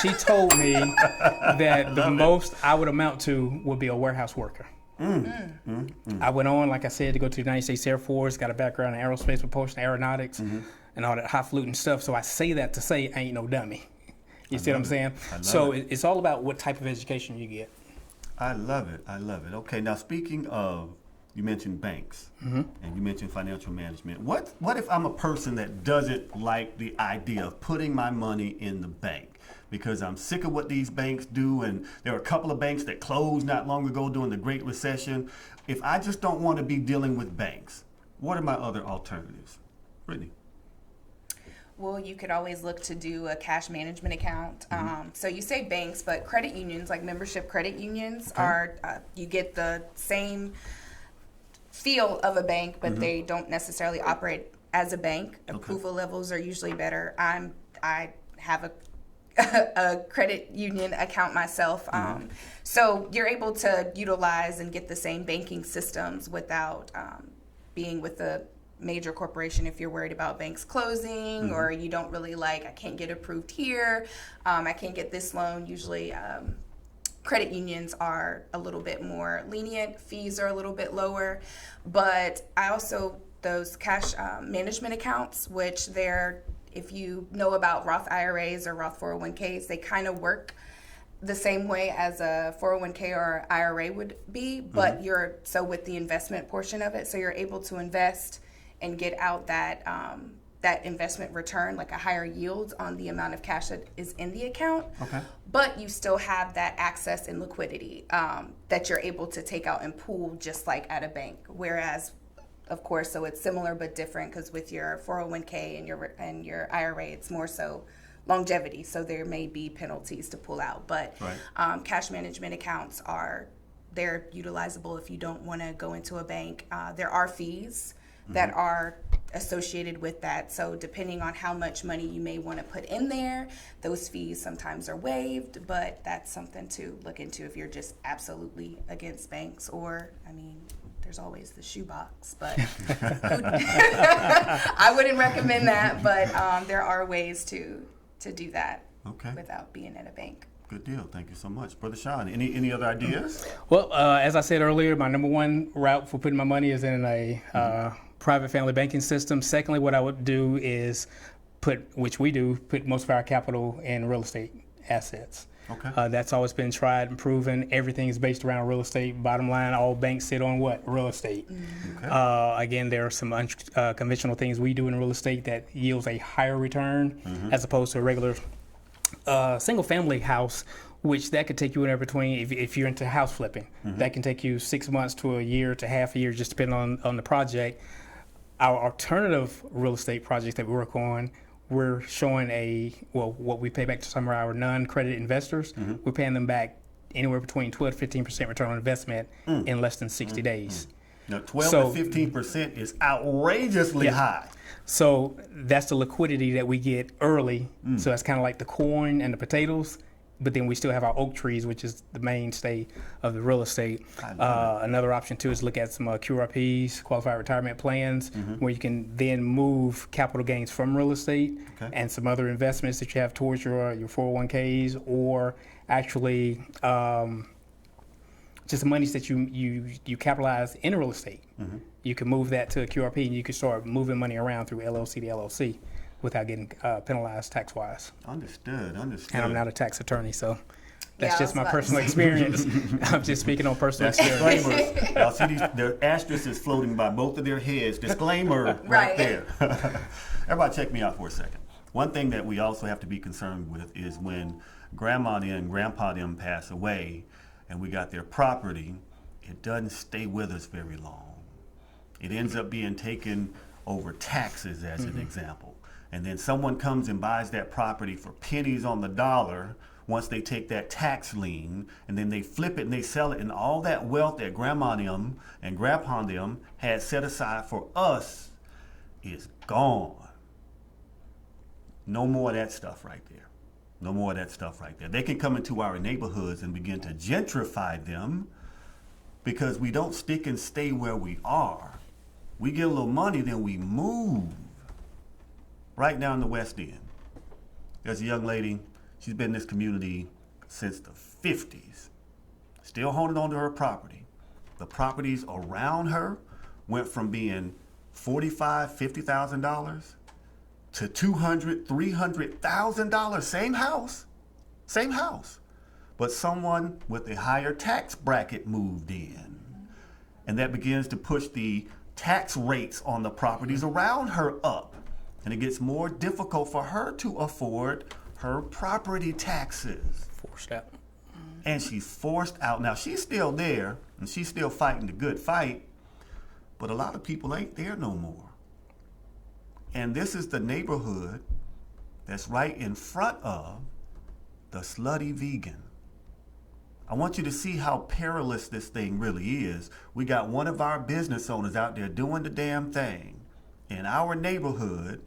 She told me that the most I would amount to would be a warehouse worker. I went on, like I said, to go to the United States Air Force, got a background in aerospace propulsion, aeronautics, and all that highfalutin stuff. So I say that to say I ain't no dummy. You see what I'm saying? So it's all about what type of education you get. I love it. Okay, now speaking of, you mentioned banks and you mentioned financial management. What if I'm a person that doesn't like the idea of putting my money in the bank? Because I'm sick of what these banks do, and there are a couple of banks that closed not long ago during the Great Recession. If I just don't want to be dealing with banks, what are my other alternatives? Brittani? Well, you could always look to do a cash management account. So you say banks, but credit unions, like membership credit unions, are you get the same feel of a bank, but they don't necessarily operate as a bank. Approval levels are usually better. I have a credit union account myself. So you're able to utilize and get the same banking systems without being with a major corporation if you're worried about banks closing or you don't really I can't get approved here. I can't get this loan. Usually credit unions are a little bit more lenient. Fees are a little bit lower. But I also, those cash management accounts, which they're, if you know about Roth IRAs or Roth 401ks, they kind of work the same way as a 401k or IRA would be, but so with the investment portion of it, so you're able to invest and get out that investment return, like a higher yield on the amount of cash that is in the account. Okay. But you still have that access and liquidity that you're able to take out and pool just like at a bank. Whereas, of course, so it's similar but different, because with your 401k and your IRA, it's more so longevity. So there may be penalties to pull out. But cash management accounts they're utilizable if you don't want to go into a bank. There are fees that are associated with that. So depending on how much money you may want to put in there, those fees sometimes are waived, but that's something to look into if you're just absolutely against banks. Or, I mean, there's always the shoebox, but I wouldn't recommend that, but there are ways to do that without being at a bank. Good deal. Thank you so much. Brother Sean, any other ideas? Well, as I said earlier, my number one route for putting my money is in a private family banking system. Secondly, what I would do is put most of our capital in real estate assets. Okay. That's always been tried and proven. Everything is based around real estate. Bottom line, all banks sit on what? Real estate. Okay. Again, there are some unconventional things we do in real estate that yields a higher return as opposed to a regular single family house, which that could take you anywhere between, if you're into house flipping, that can take you 6 months to a year to half a year, just depending on the project. Our alternative real estate projects that we work on, we're showing what we pay back to some of our non-credit investors, we're paying them back anywhere between 12 to 15% return on investment in less than 60 days. Now, 12 to 15% is outrageously high. So that's the liquidity that we get early. So that's kind of like the corn and the potatoes. But then we still have our oak trees, which is the mainstay of the real estate. Another option, too, is look at some QRPs, qualified retirement plans, where you can then move capital gains from real estate and some other investments that you have towards your 401ks, or actually just the monies that you capitalize in real estate. You can move that to a QRP, and you can start moving money around through LLC to LLC without getting penalized tax-wise. Understood. And I'm not a tax attorney, so that's just my personal experience. I'm just speaking on personal experience. Disclaimers. Y'all see their asterisks is floating by both of their heads. Disclaimer right there. Everybody check me out for a second. One thing that we also have to be concerned with is when grandma and grandpa them pass away and we got their property, it doesn't stay with us very long. It ends up being taken over taxes, as an example. And then someone comes and buys that property for pennies on the dollar once they take that tax lien, and then they flip it and they sell it, and all that wealth that grandma them and grandpa them had set aside for us is gone. No more of that stuff right there. No more of that stuff right there. They can come into our neighborhoods and begin to gentrify them because we don't stick and stay where we are. We get a little money, then we move. Right now in the West End, there's a young lady, she's been in this community since the 50s, still holding on to her property. The properties around her went from being $45,000, $50,000 to $200,000, $300,000, same house. But someone with a higher tax bracket moved in. And that begins to push the tax rates on the properties around her up. And it gets more difficult for her to afford her property taxes. Forced out. And she's forced out. Now, she's still there, and she's still fighting the good fight, but a lot of people ain't there no more. And this is the neighborhood that's right in front of the slutty vegan. I want you to see how perilous this thing really is. We got one of our business owners out there doing the damn thing in our neighborhood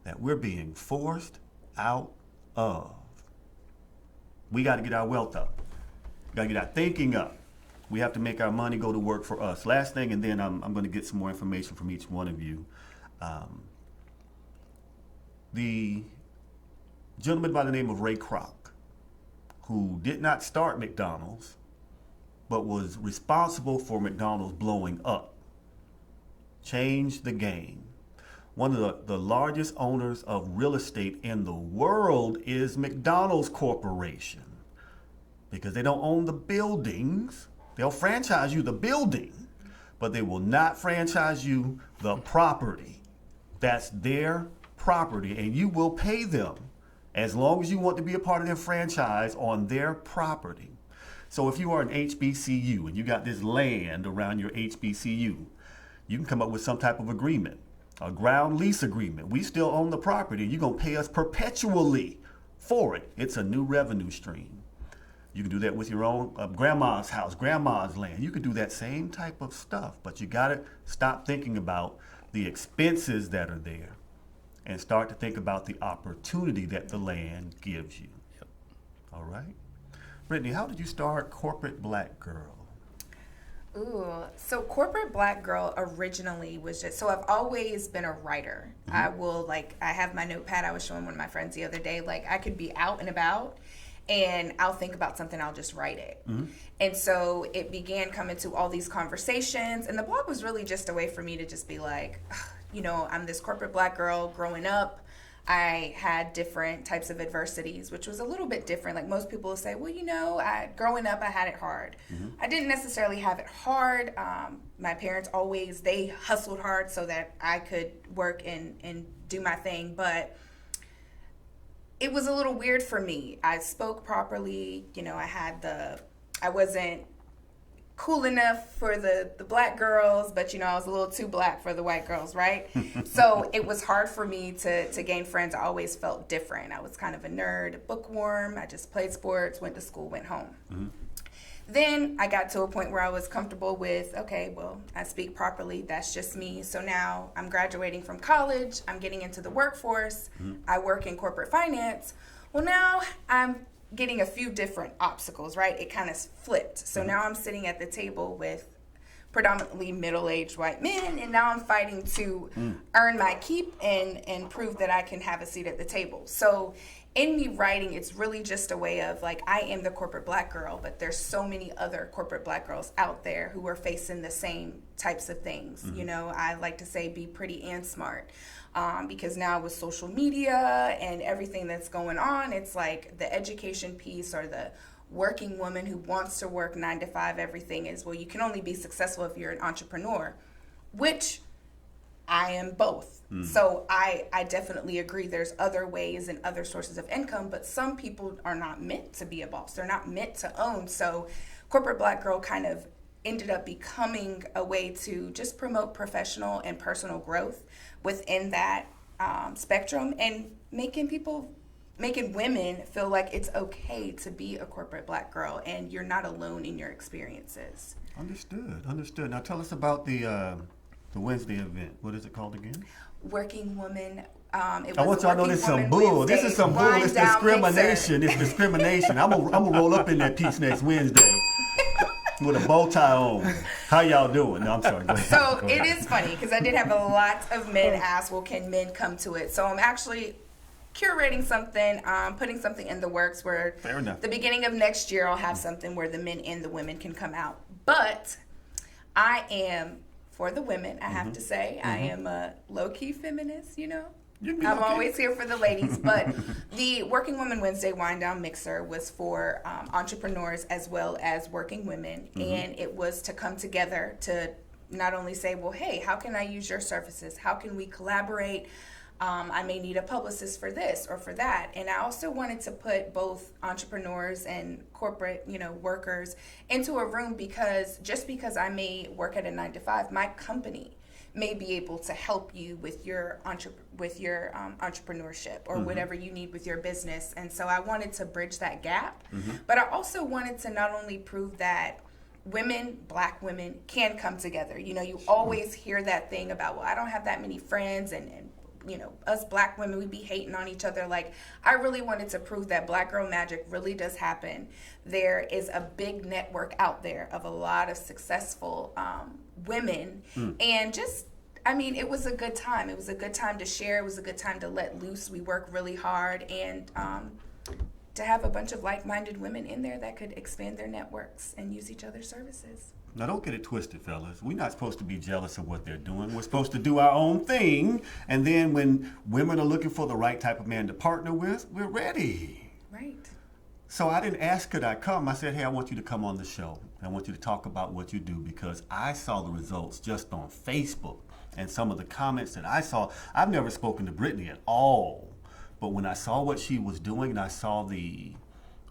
that we're being forced out of. We got to get our wealth up. We got to get our thinking up. We have to make our money go to work for us. Last thing, and then I'm going to get some more information from each one of you. The gentleman by the name of Ray Kroc, who did not start McDonald's, but was responsible for McDonald's blowing up, changed the game. One of the largest owners of real estate in the world is McDonald's Corporation, because they don't own the buildings. They'll franchise you the building, but they will not franchise you the property. That's their property, and you will pay them as long as you want to be a part of their franchise on their property. So if you are an HBCU and you got this land around your HBCU, you can come up with some type of agreement, a ground lease agreement. We still own the property. You're going to pay us perpetually for it. It's a new revenue stream. You can do that with your own grandma's house, grandma's land. You can do that same type of stuff, but you got to stop thinking about the expenses that are there and start to think about the opportunity that the land gives you. Yep. All right. Brittani, how did you start Corporate Black Gurl? Ooh, so Corporate Black Gurl originally was just, so I've always been a writer. I have my notepad. I was showing one of my friends the other day, like I could be out and about and I'll think about something, I'll just write it. And so it began coming to all these conversations, and the blog was really just a way for me to just be like, you know, I'm this corporate black girl growing up. I had different types of adversities, which was a little bit different. Like most people will say, well, you know, growing up, I had it hard. I didn't necessarily have it hard. My parents they hustled hard so that I could work and do my thing. But it was a little weird for me. I spoke properly. You know, I wasn't cool enough for the black girls, but, you know, I was a little too black for the white girls, right? So it was hard for me to gain friends. I always felt different. I was kind of a nerd, a bookworm. I just played sports, went to school, went home. Then I got to a point where I was comfortable with, okay, well, I speak properly. That's just me. So now I'm graduating from college. I'm getting into the workforce. I work in corporate finance. Well, now I'm getting a few different obstacles, right? It kind of flipped. So now I'm sitting at the table with predominantly middle-aged white men, and now I'm fighting to earn my keep and prove that I can have a seat at the table. So in me writing, it's really just a way of like, I am the corporate black girl, but there's so many other corporate black girls out there who are facing the same types of things. You know, I like to say be pretty and smart. Because now with social media and everything that's going on, it's like the education piece or the working woman who wants to work 9 to 5, everything is, well, you can only be successful if you're an entrepreneur, which I am both. So I definitely agree there's other ways and other sources of income, but some people are not meant to be a boss. They're not meant to own. So Corporate Black Gurl kind of ended up becoming a way to just promote professional and personal growth within that spectrum, and making women feel like it's okay to be a corporate black girl and you're not alone in your experiences. Understood. Now tell us about the Wednesday event. What is it called again? Working Woman. I want y'all to know this is some bull. This is some bull. It's discrimination. It's discrimination. I'm gonna roll up in that piece next Wednesday with a bow tie on. How y'all doing? No, I'm sorry. Go ahead. So it is funny because I did have a lot of men ask, well, can men come to it? So I'm actually curating something, putting something in the works where the beginning of next year I'll have something where the men and the women can come out. But I am for the women, I have to say. I am a low-key feminist, you know. I'm always here for the ladies, but the Working Woman Wednesday Wind Down Mixer was for entrepreneurs as well as working women, and it was to come together to not only say, well, hey, how can I use your services? How can we collaborate? I may need a publicist for this or for that. And I also wanted to put both entrepreneurs and corporate, workers into a room, because just because I may work at a 9 to 5, my company may be able to help you with your entrepreneurship or whatever you need with your business. And so I wanted to bridge that gap, but I also wanted to not only prove that black women can come together. You always hear that thing about, well, I don't have that many friends, and us black women, we be hating on each other. Like, I really wanted to prove that black girl magic really does happen. There is a big network out there of a lot of successful women, and it was a good time. It was a good time to share. It was a good time to let loose. We work really hard, and to have a bunch of like-minded women in there that could expand their networks and use each other's services. Now, don't get it twisted, fellas. We're not supposed to be jealous of what they're doing. We're supposed to do our own thing. And then when women are looking for the right type of man to partner with, we're ready. Right. So I didn't ask, could I come? I said, hey, I want you to come on the show. I want you to talk about what you do, because I saw the results just on Facebook. and some of the comments that I saw, I've never spoken to Brittani at all. But when I saw what she was doing and I saw the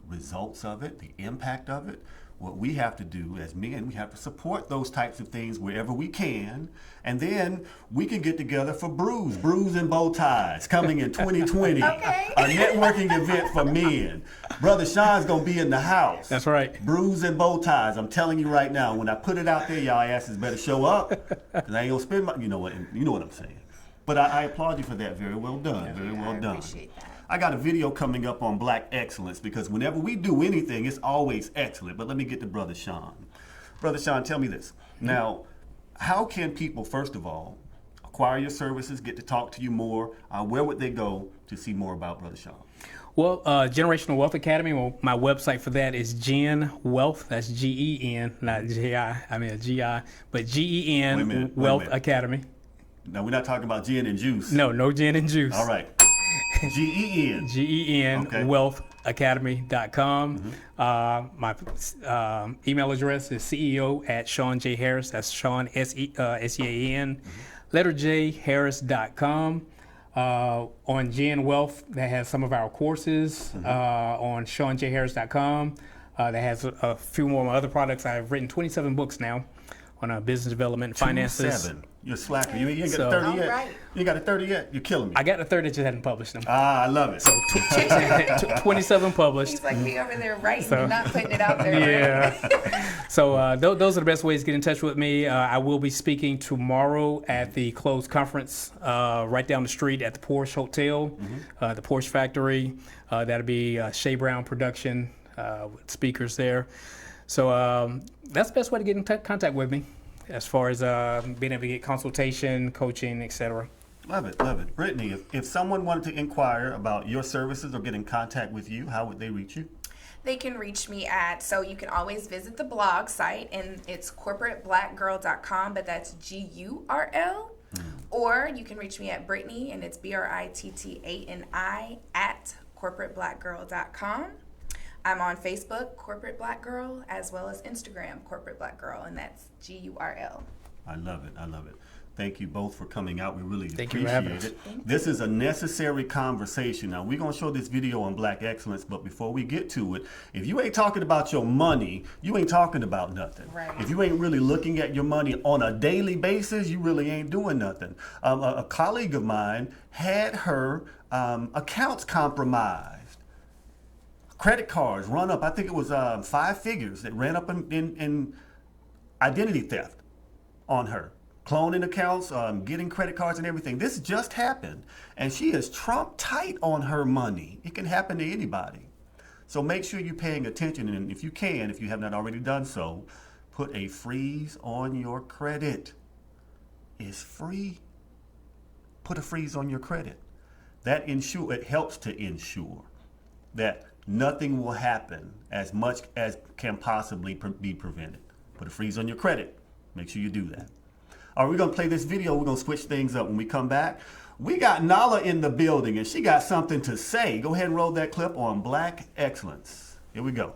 results of it, the impact of it, what we have to do as men, we have to support those types of things wherever we can. And then we can get together for Brews and Bow Ties coming in 2020. Okay. A networking event for men. Brother Sean's going to be in the house. That's right. Brews and Bow Ties. I'm telling you right now, when I put it out there, y'all asses better show up. Because I ain't going to spend my, you know what I'm saying. But I applaud you for that. Very well done. Very well done. I appreciate that. I got a video coming up on Black excellence because whenever we do anything, it's always excellent. But let me get to Brother Sean. Brother Sean, tell me this. Now, how can people, first of all, acquire your services, get to talk to you more? Where would they go to see more about Brother Sean? Well, Generational Wealth Academy, well, my website for that is Gen Wealth. That's Gen, not G-I, I mean G-I, but Gen Wait a minute. Wealth Academy. Now, we're not talking about gin and juice. No gin and juice. All right. Gen. Gen Okay. wealthacademy.com. My email address is CEO@SeanJHarris. That's Sean S-E-A-N. Letter J Harris.com. On Gen Wealth, that has some of our courses. On SeanJHarris.com, that has a few more of my other products. I've written 27 books now on business development, finances. 27. You're a slacker. You ain't got So- a 30 yet. All right. You ain't got a 30 yet. You're killing me. I got a third that just hadn't published them. I love it. 27 published. He's like me over there writing, So- not putting it out there. Yeah. So those are the best ways to get in touch with me. I will be speaking tomorrow at the closed conference right down the street at the Porsche Hotel, the Porsche Factory. That'll be Shea Brown production with speakers there. So that's the best way to get in contact with me as far as being able to get consultation, coaching, etc. Love it, love it. Brittani, if someone wanted to inquire about your services or get in contact with you, how would they reach you? They can reach me at, so you can always visit the blog site, and it's corporateblackgurl.com, but that's Gurl. Or you can reach me at Brittani, and it's BRITTANI at corporateblackgurl.com. I'm on Facebook, Corporate Black Girl, as well as Instagram, Corporate Black Girl, and that's Gurl. I love it, I love it. Thank you both for coming out. We really Thank you for having appreciate us. it. This is a necessary conversation. Now, we're going to show this video on Black Excellence, but before we get to it, if you ain't talking about your money, you ain't talking about nothing. Right. If you ain't really looking at your money on a daily basis, you really ain't doing nothing. A colleague of mine had her accounts compromised. Credit cards run up, I think it was 5 figures that ran up in identity theft on her. Cloning accounts, getting credit cards and everything. This just happened. And she is Trump tight on her money. It can happen to anybody. So make sure you're paying attention. And if you can, if you have not already done so, put a freeze on your credit. It's free. Put a freeze on your credit. It helps to ensure that nothing will happen as much as can possibly be prevented. Put a freeze on your credit. Make sure you do that. All right, we're going to play this video. We're going to switch things up. When we come back, we got Nala in the building, and she got something to say. Go ahead and roll that clip on Black Excellence. Here we go.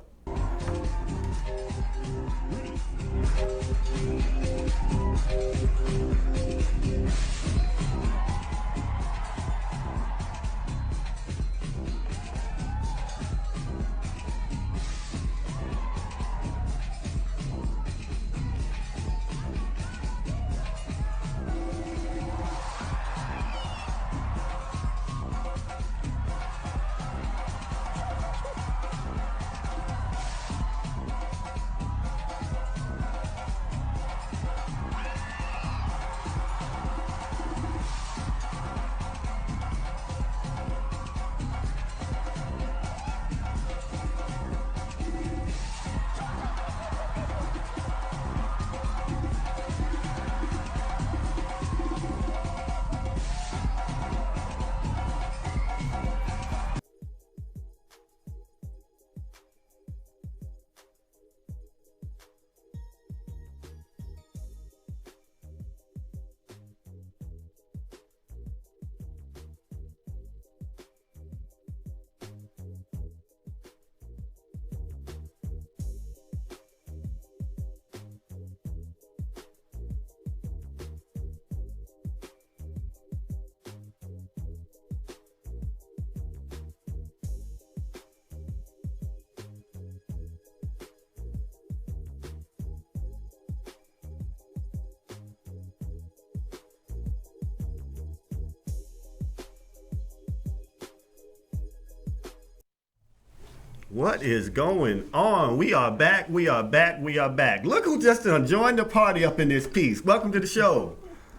What is going on? We are back. Look who just joined the party up in this piece. Welcome to the show.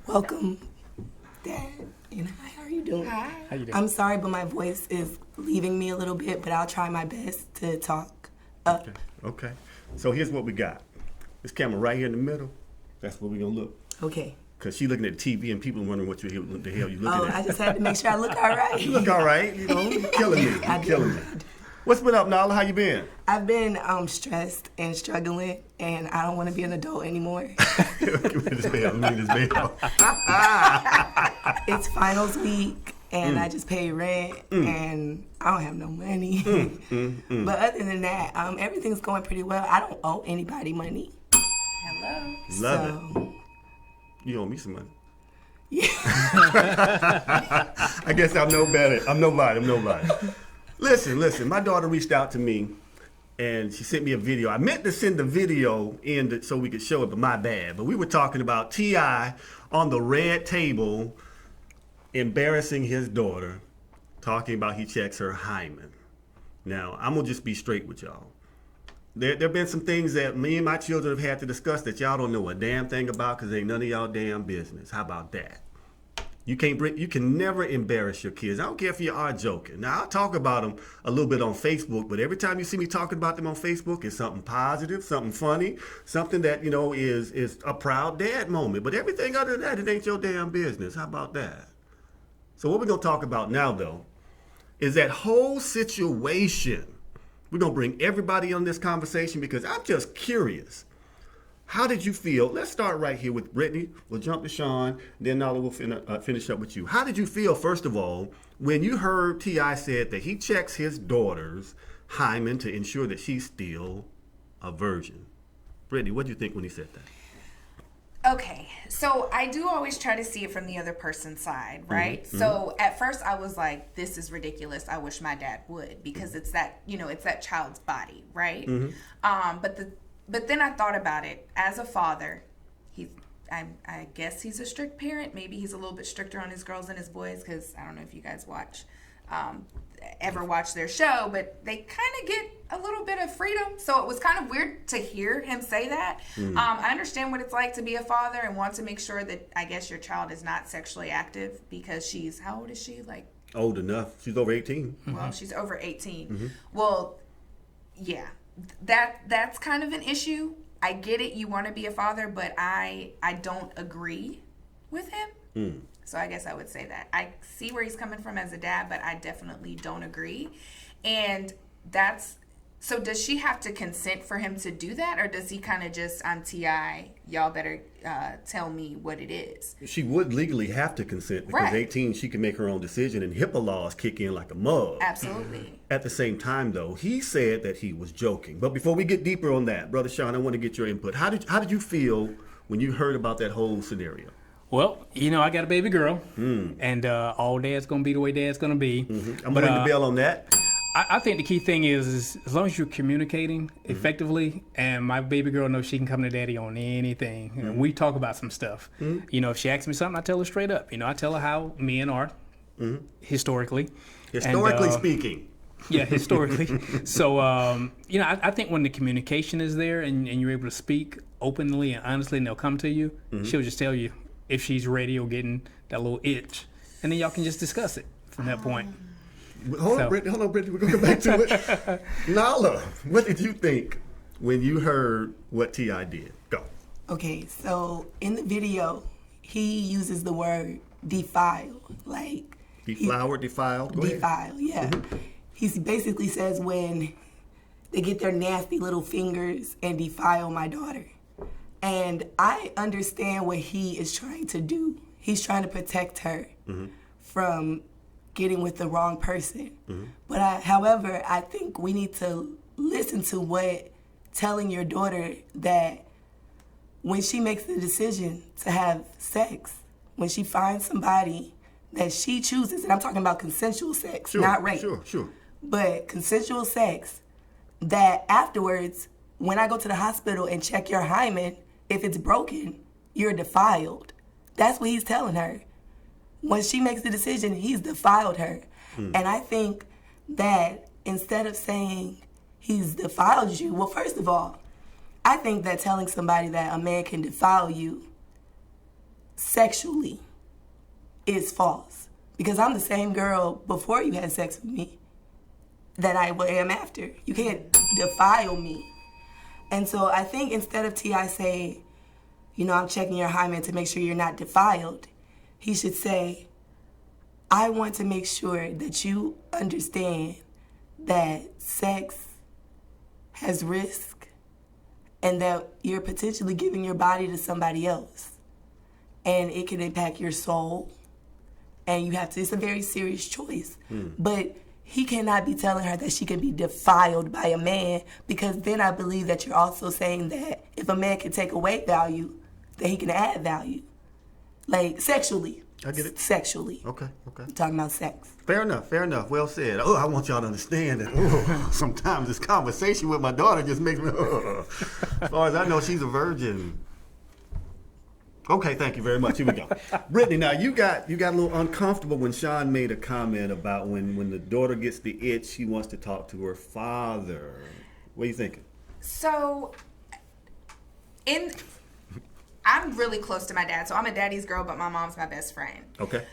Welcome, Dad. And hi, how are you doing? Hi. How you doing? I'm sorry, but my voice is leaving me a little bit, but I'll try my best to talk up. Okay. So here's what we got. This camera right here in the middle. That's where we're going to look. Okay. Because she's looking at the TV and people are wondering what the hell you looking Oh, at. I just had to make sure I look all right. You look all right. You know, you're killing me. I You're killing do. me. What's been up, Nala? How you been? I've been stressed and struggling, and I don't want to be an adult anymore. Give me this bell. It's finals week, and I just paid rent, and I don't have no money. But other than that, everything's going pretty well. I don't owe anybody money. Hello. Love it. You owe me some money. Yeah. I guess I'm no better. I'm nobody. Listen, my daughter reached out to me and she sent me a video. I meant to send the video in so we could show it, but my bad. But we were talking about T.I. on the red table embarrassing his daughter, talking about he checks her hymen. Now, I'm going to just be straight with y'all. There have been some things that me and my children have had to discuss that y'all don't know a damn thing about because ain't none of y'all damn business. How about that? You can never embarrass your kids. I don't care if you are joking. Now, I'll talk about them a little bit on Facebook, but every time you see me talking about them on Facebook, it's something positive, something funny, something that, is a proud dad moment. But everything other than that, it ain't your damn business. How about that? So what we're going to talk about now, though, is that whole situation. We're going to bring everybody on this conversation because I'm just curious. How did you feel? Let's start right here with Brittany. We'll jump to Sean, then Nala will finish up with you. How did you feel, first of all, when you heard T.I. said that he checks his daughter's hymen to ensure that she's still a virgin? Brittany, what did you think when he said that? Okay, so I do always try to see it from the other person's side, right? So at first I was like, this is ridiculous. I wish my dad would, because it's that, it's that child's body, right? But then I thought about it. As a father, I guess he's a strict parent. Maybe he's a little bit stricter on his girls and his boys, because I don't know if you guys ever watch their show, but they kind of get a little bit of freedom. So it was kind of weird to hear him say that. I understand what it's like to be a father and want to make sure that, I guess, your child is not sexually active, because she's, how old is she? Like, old enough. She's over 18. Well, she's over 18. Well, yeah, that's kind of an issue. I get it. You want to be a father, but I don't agree with him. So I guess I would say that. I see where he's coming from as a dad, but I definitely don't agree. And so does she have to consent for him to do that? Or does he kind of just, I'm T.I., y'all better tell me what it is? She would legally have to consent because 18, she can make her own decision, and HIPAA laws kick in like a mug. Absolutely. At the same time, though, he said that he was joking. But before we get deeper on that, Brother Sean, I want to get your input. How did you feel when you heard about that whole scenario? Well, I got a baby girl, and all dad's going to be the way dad's going to be. I'm going to ring the bell on that. I think the key thing is as long as you're communicating effectively, and my baby girl knows she can come to daddy on anything. And we talk about some stuff. If she asks me something, I tell her straight up. I tell her how men are historically. Historically speaking. Yeah, historically. So, I think when the communication is there and you're able to speak openly and honestly, and they'll come to you, she'll just tell you if she's ready or getting that little itch. And then y'all can just discuss it from that point. Hold on, Brittany. We're going to go back to it. Nala, what did you think when you heard what T.I. did? Go. Okay, so in the video, he uses the word defile. Like, deflowered, defiled? Go ahead. Defile, yeah. He basically says when they get their nasty little fingers and defile my daughter. And I understand what he is trying to do. He's trying to protect her from getting with the wrong person. But however, I think we need to listen to what telling your daughter that when she makes the decision to have sex, when she finds somebody that she chooses, and I'm talking about consensual sex, not rape. Sure. But consensual sex, that afterwards, when I go to the hospital and check your hymen, if it's broken, you're defiled. That's what he's telling her. When she makes the decision, he's defiled her. And I think that instead of saying he's defiled you. Well, first of all, I think that telling somebody that a man can defile you sexually is false. Because I'm the same girl before you had sex with me that I am after. You can't defile me. And so I think instead of T.I. say, you know, I'm checking your hymen to make sure you're not defiled, he should say, I want to make sure that you understand that sex has risk and that you're potentially giving your body to somebody else. And it can impact your soul. And you have to, it's a very serious choice. But he cannot be telling her that she can be defiled by a man, because then I believe that you're also saying that if a man can take away value, that he can add value. Like, sexually. I get it. Sexually. Okay. I'm talking about sex. Fair enough. Well said. Oh, I want y'all to understand that sometimes this conversation with my daughter just makes me, as far as I know, she's a virgin. Okay, thank you very much. Here we go. Brittani, now you got a little uncomfortable when Sean made a comment about when the daughter gets the itch, she wants to talk to her father. What are you thinking? So, I'm really close to my dad. So I'm a daddy's girl, but my mom's my best friend. Okay.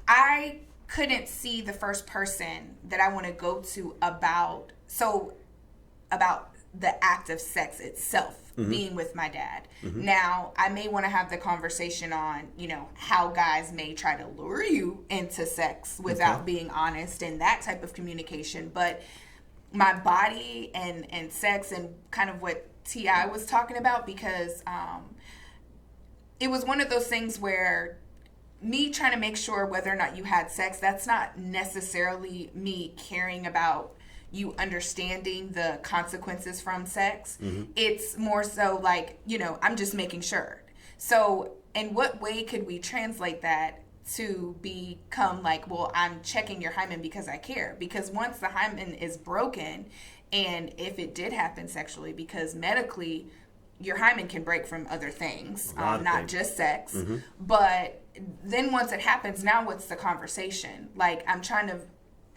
I couldn't see the first person that I want to go to about the act of sex itself, being with my dad. Now, I may want to have the conversation on, you know, how guys may try to lure you into sex without being honest and that type of communication. But my body and sex and kind of what T.I. was talking about, because it was one of those things where me trying to make sure whether or not you had sex, that's not necessarily me caring about you understanding the consequences from sex. It's more so like, you know, I'm just making sure. So in what way could we translate that to become like, well, I'm checking your hymen because I care? Because once the hymen is broken, and if it did happen sexually, because medically your hymen can break from other things, not just sex. But then once it happens, now what's the conversation? Like,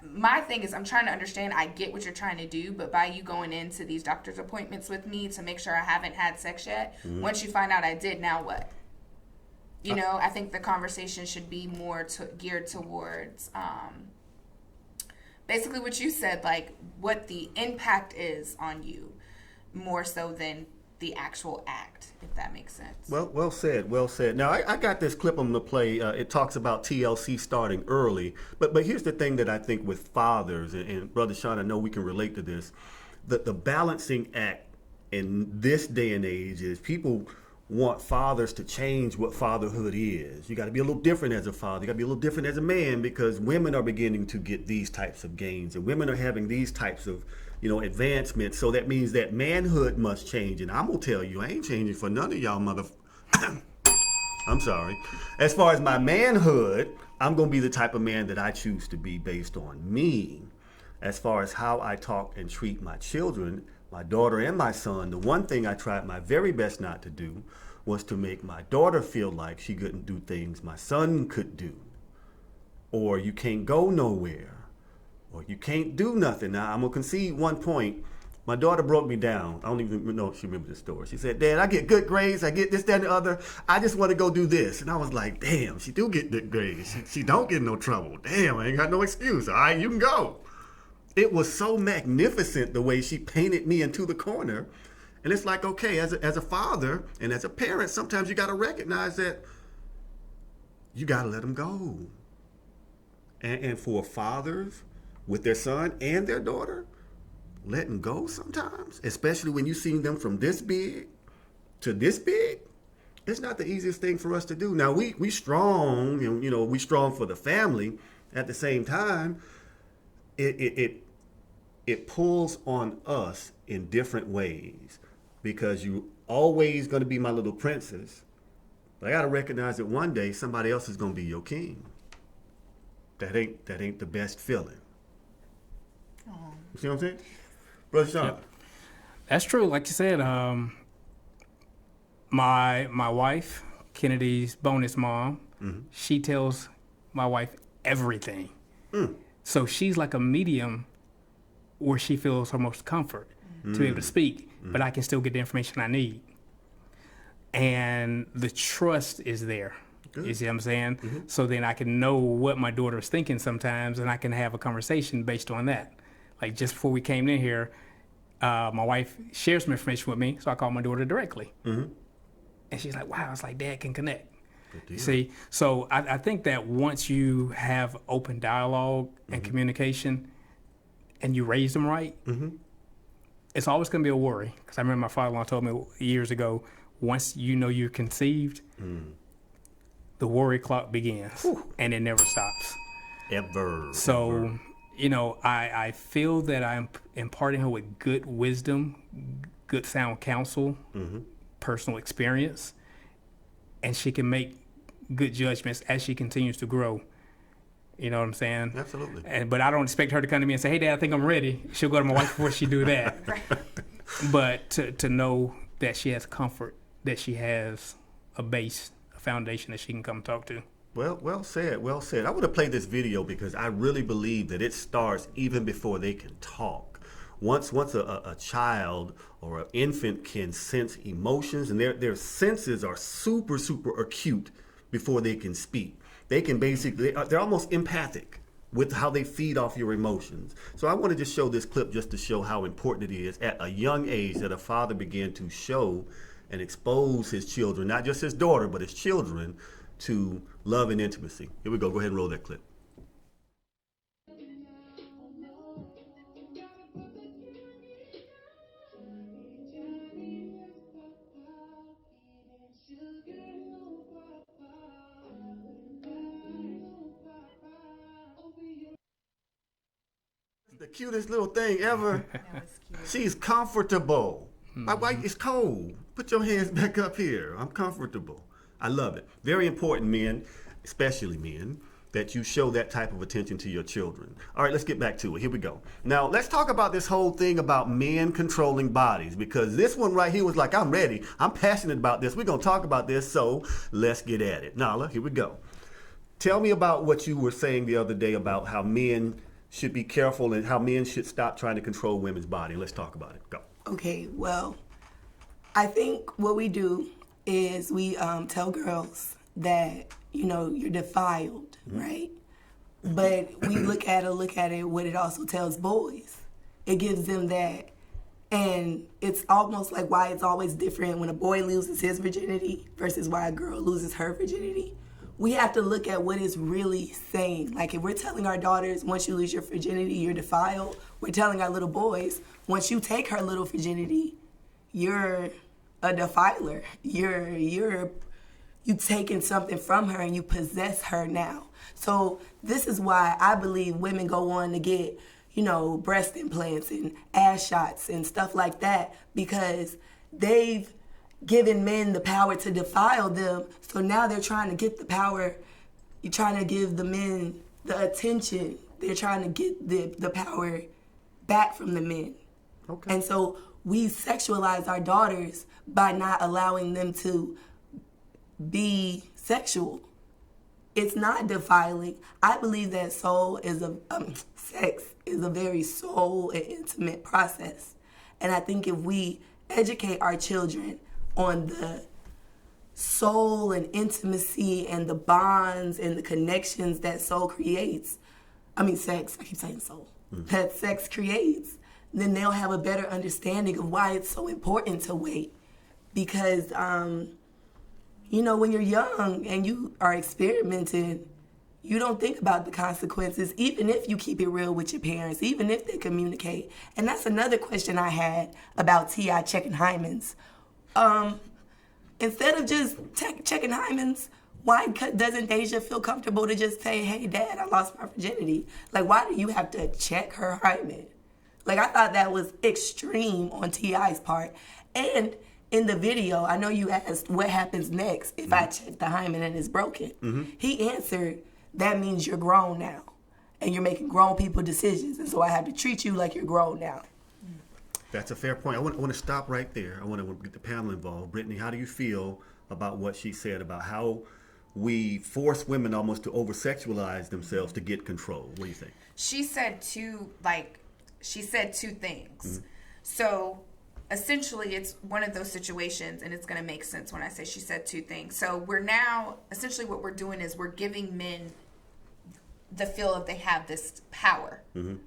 my thing is I'm trying to understand, I get what you're trying to do, but by you going into these doctor's appointments with me to make sure I haven't had sex yet, once you find out I did, now what? You know, I think the conversation should be more geared towards basically what you said, like what the impact is on you, more so than the actual act, if that makes sense. Well said. Now, I got this clip I'm going to play. It talks about TLC starting early. But here's the thing that I think with fathers, and Brother Sean, I know we can relate to this, the balancing act in this day and age is people want fathers to change what fatherhood is. You got to be a little different as a father. You got to be a little different as a man, because women are beginning to get these types of gains, and women are having these types of, you know, advancements. So that means that manhood must change. And I'm going to tell you, I ain't changing for none of y'all I'm sorry. As far as my manhood, I'm going to be the type of man that I choose to be based on me. As far as how I talk and treat my children, my daughter and my son, the one thing I tried my very best not to do was to make my daughter feel like she couldn't do things my son could do. Or you can't go nowhere. Or you can't do nothing. Now, I'm going to concede one point. My daughter broke me down. I don't even know if she remembers the story. She said, Dad, I get good grades. I get this, that, and the other. I just want to go do this. And I was like, damn, she do get good grades. She don't get no trouble. Damn, I ain't got no excuse. All right, you can go. It was so magnificent the way she painted me into the corner. And it's like, okay, as a father and as a parent, sometimes you got to recognize that you got to let them go. And for fathers with their son and their daughter, letting go sometimes, especially when you see them from this big to this big, it's not the easiest thing for us to do. Now, we strong, and, you know, we strong for the family. At the same time, it pulls on us in different ways, because you always going to be my little princess. But I got to recognize that one day somebody else is going to be your king. That ain't the best feeling. You see what I'm saying? Brother Sean. Yep. That's true. Like you said, my wife, Kennedy's bonus mom, she tells my wife everything. So she's like a medium where she feels her most comfort to be able to speak, but I can still get the information I need. And the trust is there. You see what I'm saying? So then I can know what my daughter is thinking sometimes, and I can have a conversation based on that. Like just before we came in here, my wife shared some information with me, so I called my daughter directly. And she's like, wow, it's like Dad can connect. You see? So I think that once you have open dialogue and communication and you raise them right, it's always going to be a worry. Because I remember my father-in-law told me years ago, once you know you're conceived, the worry clock begins, and it never stops. Ever. So, you know, I feel that I'm imparting her with good wisdom, good sound counsel, personal experience, and she can make good judgments as she continues to grow. You know what I'm saying? Absolutely. But I don't expect her to come to me and say, hey, Dad, I think I'm ready. She'll go to my wife before she do that. But to know that she has comfort, that she has a base, a foundation that she can come talk to. Well said, well said. I want to play this video because I really believe that it starts even before they can talk. Once a child or an infant can sense emotions, and their senses are super acute before they can speak. They can basically, they're almost empathic with how they feed off your emotions. So I want to just show this clip just to show how important it is at a young age that a father began to show and expose his children, not just his daughter, but his children, to love and intimacy. Here we go. Go ahead and roll that clip. The cutest little thing ever. She's comfortable. My wife is cold. Put your hands back up here. I'm comfortable. I love it. Very important, men, especially men, that you show that type of attention to your children. All right, let's get back to it. Here we go. Now, let's talk about this whole thing about men controlling bodies, because this one right here was like, I'm ready. I'm passionate about this. We're going to talk about this, so let's get at it. Nala, here we go. Tell me about what you were saying the other day about how men should be careful and how men should stop trying to control women's body. Let's talk about it. Go. Okay, well, I think what we do is we tell girls that, you know, you're defiled, right? But we look at it, what it also tells boys. It gives them that. And it's almost like why it's always different when a boy loses his virginity versus why a girl loses her virginity. We have to look at what it's really saying. Like if we're telling our daughters, once you lose your virginity, you're defiled, we're telling our little boys, once you take her little virginity, you're a defiler. You taking something from her and you possess her now. So this is why I believe women go on to get, you know, breast implants and ass shots and stuff like that, because they've given men the power to defile them. So now they're trying to get the power. You're trying to give the men the attention. They're trying to get the power back from the men. Okay. And so we sexualize our daughters by not allowing them to be sexual. It's not defiling. I believe that sex is a very soul and intimate process. And I think if we educate our children on the soul and intimacy and the bonds and the connections that sex, I keep saying soul, that sex creates, then they'll have a better understanding of why it's so important to wait. Because, you know, when you're young and you are experimenting, you don't think about the consequences, even if you keep it real with your parents, even if they communicate. And that's another question I had about T.I. checking hymens. Instead of just checking hymens, why doesn't Deja feel comfortable to just say, hey, Dad, I lost my virginity? Like, why do you have to check her hymen? Like, I thought that was extreme on T.I.'s part. And in the video, I know you asked what happens next if I check the hymen and it's broken. He answered, that means you're grown now and you're making grown people decisions. And so I have to treat you like you're grown now. That's a fair point. I want to stop right there. I want to get the panel involved. Brittani, how do you feel about what she said about how we force women almost to over-sexualize themselves to get control? What do you think? She said too, like, she said two things. So essentially it's one of those situations, and it's going to make sense when I say she said two things. So we're now, essentially what we're doing is we're giving men the feel of they have this power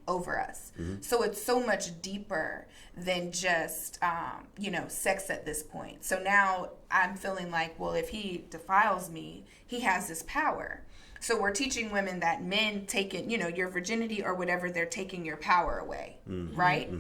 over us. So it's so much deeper than just, sex at this point. So now I'm feeling like, well, if he defiles me, he has this power. So we're teaching women that men taking, your virginity or whatever, they're taking your power away, right?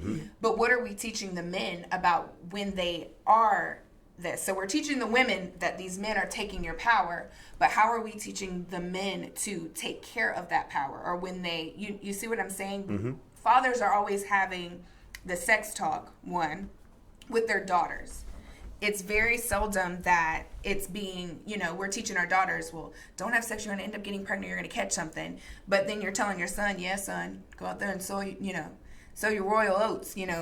But what are we teaching the men about when they are this? So we're teaching the women that these men are taking your power, but how are we teaching the men to take care of that power? Or when they, you see what I'm saying? Fathers are always having the sex talk, one, with their daughters. It's very seldom that it's being, we're teaching our daughters, well, don't have sex, you're going to end up getting pregnant, you're going to catch something. But then you're telling your son, yeah, son, go out there and sow your royal oats, you're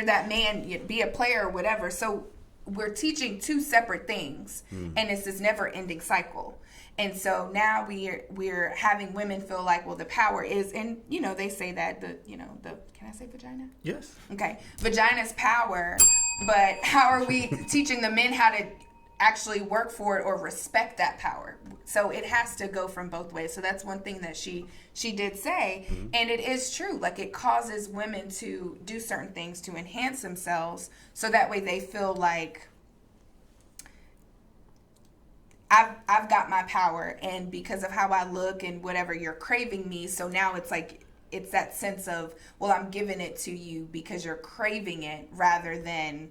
that man, be a player or whatever. So we're teaching two separate things, and it's this never-ending cycle. And so now we're having women feel like, well, the power is, and they say that the can I say vagina? Yes. Okay, vagina's power, but how are we teaching the men how to actually work for it or respect that power? So it has to go from both ways. So that's one thing that she did say, and it is true. Like, it causes women to do certain things to enhance themselves, so that way they feel like I've got my power, and because of how I look and whatever, you're craving me. So now it's like, it's that sense of, well, I'm giving it to you because you're craving it, rather than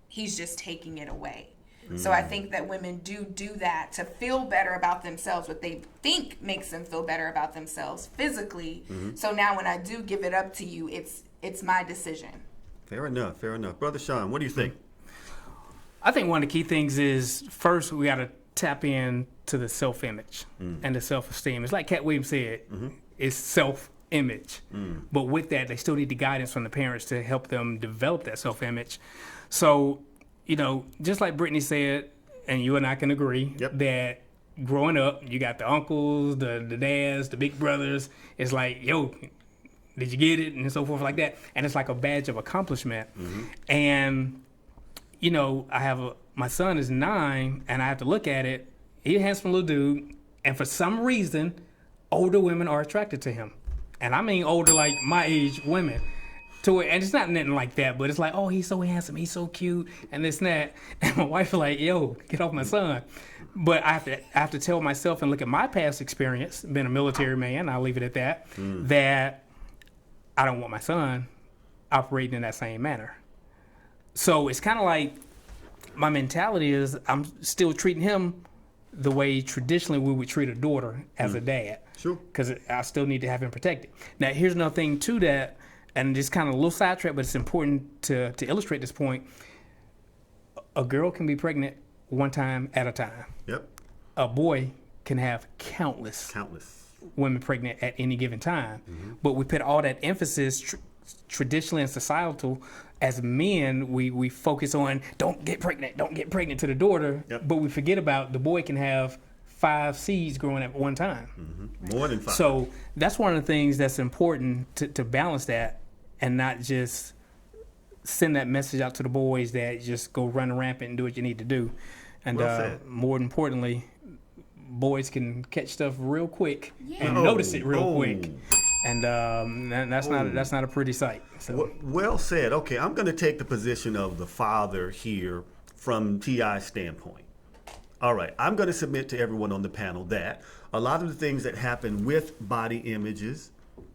he's just taking it away. So I think that women do that to feel better about themselves, what they think makes them feel better about themselves physically. So now when I do give it up to you, it's my decision. Fair enough. Brother Sean, what do you think? I think one of the key things is, first, we got to tap in to the self-image and the self-esteem. It's like Cat Williams said, it's self-image. But with that, they still need the guidance from the parents to help them develop that self-image. So, just like Brittani said, and you and I can agree, that growing up, you got the uncles, the dads, the big brothers. It's like, yo, did you get it? And so forth like that. And it's like a badge of accomplishment. And, I have my son is 9, and I have to look at it. He's a handsome little dude, and for some reason, older women are attracted to him. And I mean older, like my age women. And it's not nothing like that, but it's like, oh, he's so handsome, he's so cute, and this and that. And my wife is like, yo, get off my son. But I have to tell myself and look at my past experience, being a military man, I'll leave it at that, that I don't want my son operating in that same manner. So it's kind of like, my mentality is I'm still treating him the way traditionally we would treat a daughter as a dad. Sure. Because I still need to have him protected. Now, here's another thing to that, and it's kind of a little sidetrack, but it's important to illustrate this point. A girl can be pregnant one time at a time. Yep. A boy can have countless women pregnant at any given time. But we put all that emphasis traditionally and societal. As men, we focus on don't get pregnant to the daughter, but we forget about the boy can have 5 seeds growing at one time. More than 5. So that's one of the things that's important to balance that, and not just send that message out to the boys that just go run rampant and do what you need to do. And more importantly, boys can catch stuff real quick and notice it real quick. And that's not a pretty sight. So. Well said. Okay, I'm going to take the position of the father here from T.I.'s standpoint. All right, I'm going to submit to everyone on the panel that a lot of the things that happen with body images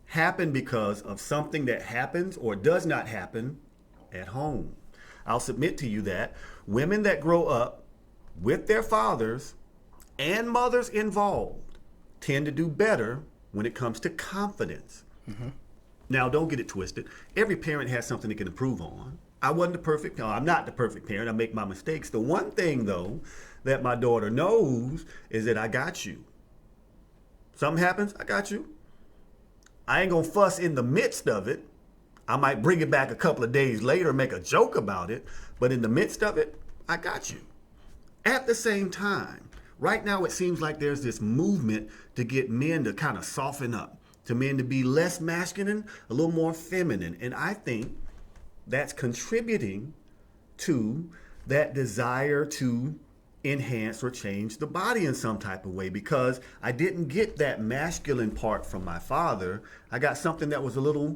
happen because of something that happens or does not happen at home. I'll submit to you that women that grow up with their fathers and mothers involved tend to do better when it comes to confidence. Now, don't get it twisted. Every parent has something they can improve on. I'm not the perfect parent. I make my mistakes. The one thing, though, that my daughter knows is that I got you. Something happens, I got you. I ain't gonna fuss in the midst of it. I might bring it back a couple of days later and make a joke about it, but in the midst of it, I got you. At the same time, right now it seems like there's this movement to get men to kind of soften up, to men to be less masculine, a little more feminine. And I think that's contributing to that desire to enhance or change the body in some type of way, because I didn't get that masculine part from my father. I got something that was a little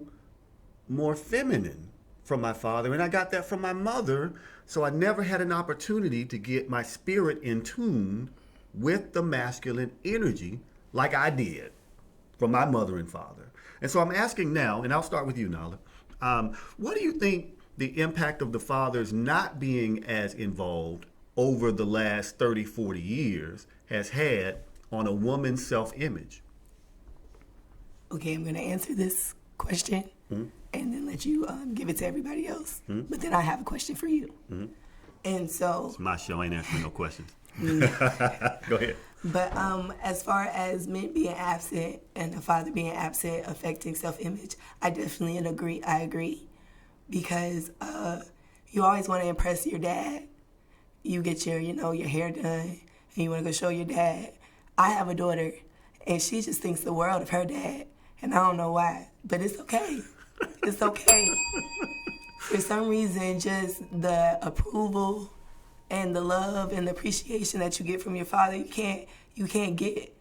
more feminine from my father, and I got that from my mother. So I never had an opportunity to get my spirit in tune with the masculine energy like I did from my mother and father. And so I'm asking now, and I'll start with you, Nala. What do you think the impact of the fathers not being as involved over the last 30, 40 years has had on a woman's self-image? Okay, I'm going to answer this question and then let you give it to everybody else. But then I have a question for you. And so... It's my show. I ain't answering no questions. Go ahead. But as far as men being absent and the father being absent affecting self-image, I definitely agree. I agree. Because you always want to impress your dad. You get your, your hair done, and you want to go show your dad. I have a daughter, and she just thinks the world of her dad, and I don't know why, but it's okay. It's okay. For some reason, just the approval and the love and the appreciation that you get from your father, you can't get.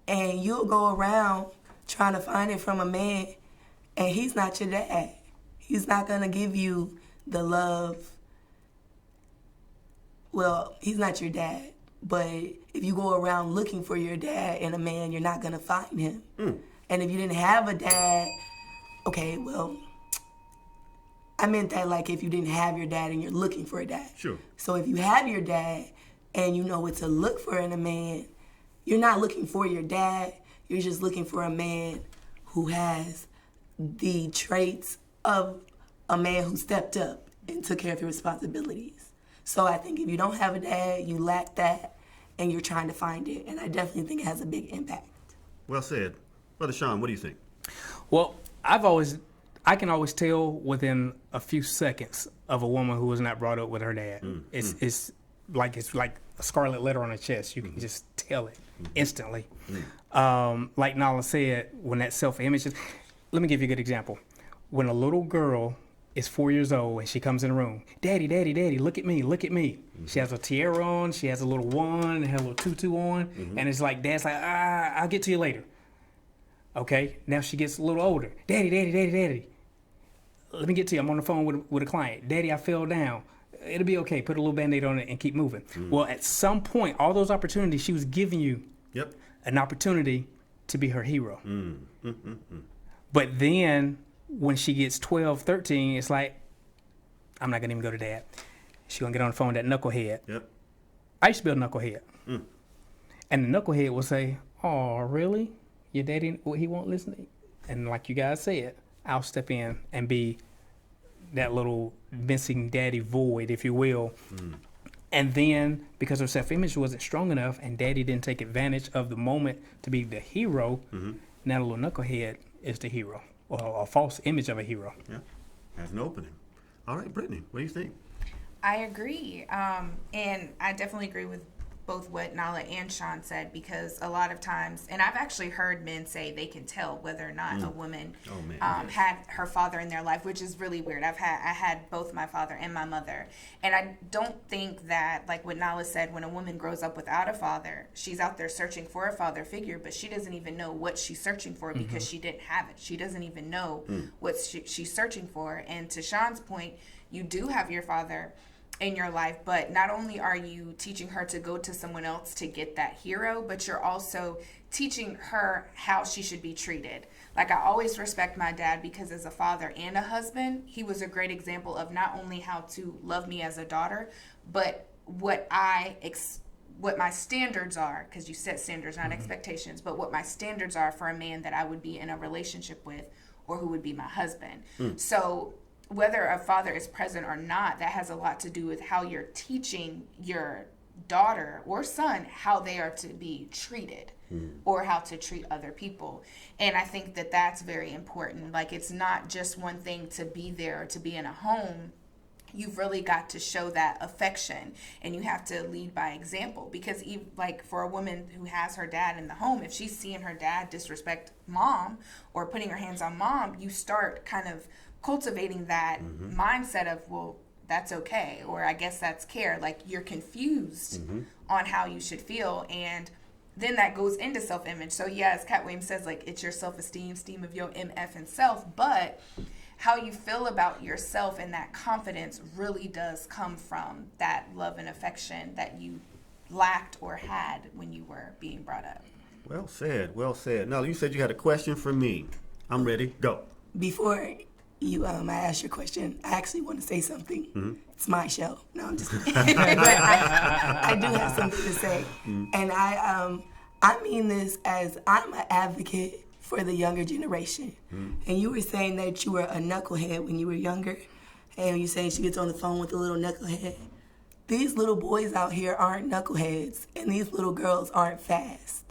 And you'll go around trying to find it from a man, and he's not your dad. He's not going to give you the love. Well, he's not your dad, but if you go around looking for your dad in a man, you're not going to find him. And if you didn't have a dad, okay, well, I meant that like if you didn't have your dad and you're looking for a dad. Sure. So if you have your dad and you know what to look for in a man, you're not looking for your dad, you're just looking for a man who has the traits of a man who stepped up and took care of your responsibilities. So I think if you don't have a dad, you lack that, and you're trying to find it. And I definitely think it has a big impact. Well said. Brother Sean, what do you think? Well, I can always tell within a few seconds of a woman who was not brought up with her dad. It's like a scarlet letter on her chest. You can just tell it instantly. Like Nala said, when that self-image is... Let me give you a good example. When a little girl is 4 years old and she comes in the room, Daddy, Daddy, Daddy, look at me, look at me. She has a tiara on, she has a little one, and has a little tutu on, and it's like, Dad's like, I'll get to you later. Okay, now she gets a little older. Daddy, Daddy, Daddy, Daddy. Let me get to you, I'm on the phone with a client. Daddy, I fell down. It'll be okay, put a little Band-Aid on it and keep moving. Well, at some point, all those opportunities, she was giving you an opportunity to be her hero. But then, when she gets 12, 13, it's like, I'm not going to even go to dad. She's going to get on the phone with that knucklehead. I used to be a knucklehead. And the knucklehead will say, oh, really? Your daddy, he won't listen? And like you guys said, I'll step in and be that little missing daddy void, if you will. And then, because her self-image wasn't strong enough and daddy didn't take advantage of the moment to be the hero, now the little knucklehead is the hero. Or a false image of a hero. Yeah, has an opening. All right, Brittany, what do you think? I agree. And I definitely agree with both what Nala and Sean said, because a lot of times, and I've actually heard men say they can tell whether or not a woman had her father in their life, which is really weird. I had both my father and my mother. And I don't think that, like what Nala said, when a woman grows up without a father, she's out there searching for a father figure, but she doesn't even know what she's searching for because she didn't have it. She doesn't even know what she's searching for. And to Sean's point, you do have your father in your life, but not only are you teaching her to go to someone else to get that hero, but you're also teaching her how she should be treated. Like, I always respect my dad because as a father and a husband, he was a great example of not only how to love me as a daughter, but what my standards are, because you set standards, not expectations, but what my standards are for a man that I would be in a relationship with or who would be my husband. So whether a father is present or not, that has a lot to do with how you're teaching your daughter or son how they are to be treated or how to treat other people. And I think that that's very important. Like, it's not just one thing to be there or to be in a home, you've really got to show that affection, and you have to lead by example. Because like for a woman who has her dad in the home, if she's seeing her dad disrespect mom or putting her hands on mom, you start kind of cultivating that mindset of, well, that's okay, or I guess that's care. Like, you're confused on how you should feel, and then that goes into self-image. So yeah, as Cat Williams says, like, it's your self-esteem, esteem of your MF and self, but how you feel about yourself and that confidence really does come from that love and affection that you lacked or had when you were being brought up. Well said, well said. Now, you said you had a question for me. I'm ready. Go. Before you I ask your question, I actually want to say something. It's my show. No, I'm just kidding. But I do have something to say. And I mean this as I'm an advocate for the younger generation. And you were saying that you were a knucklehead when you were younger, and you saying she gets on the phone with a little knucklehead. These little boys out here aren't knuckleheads, and these little girls aren't fast.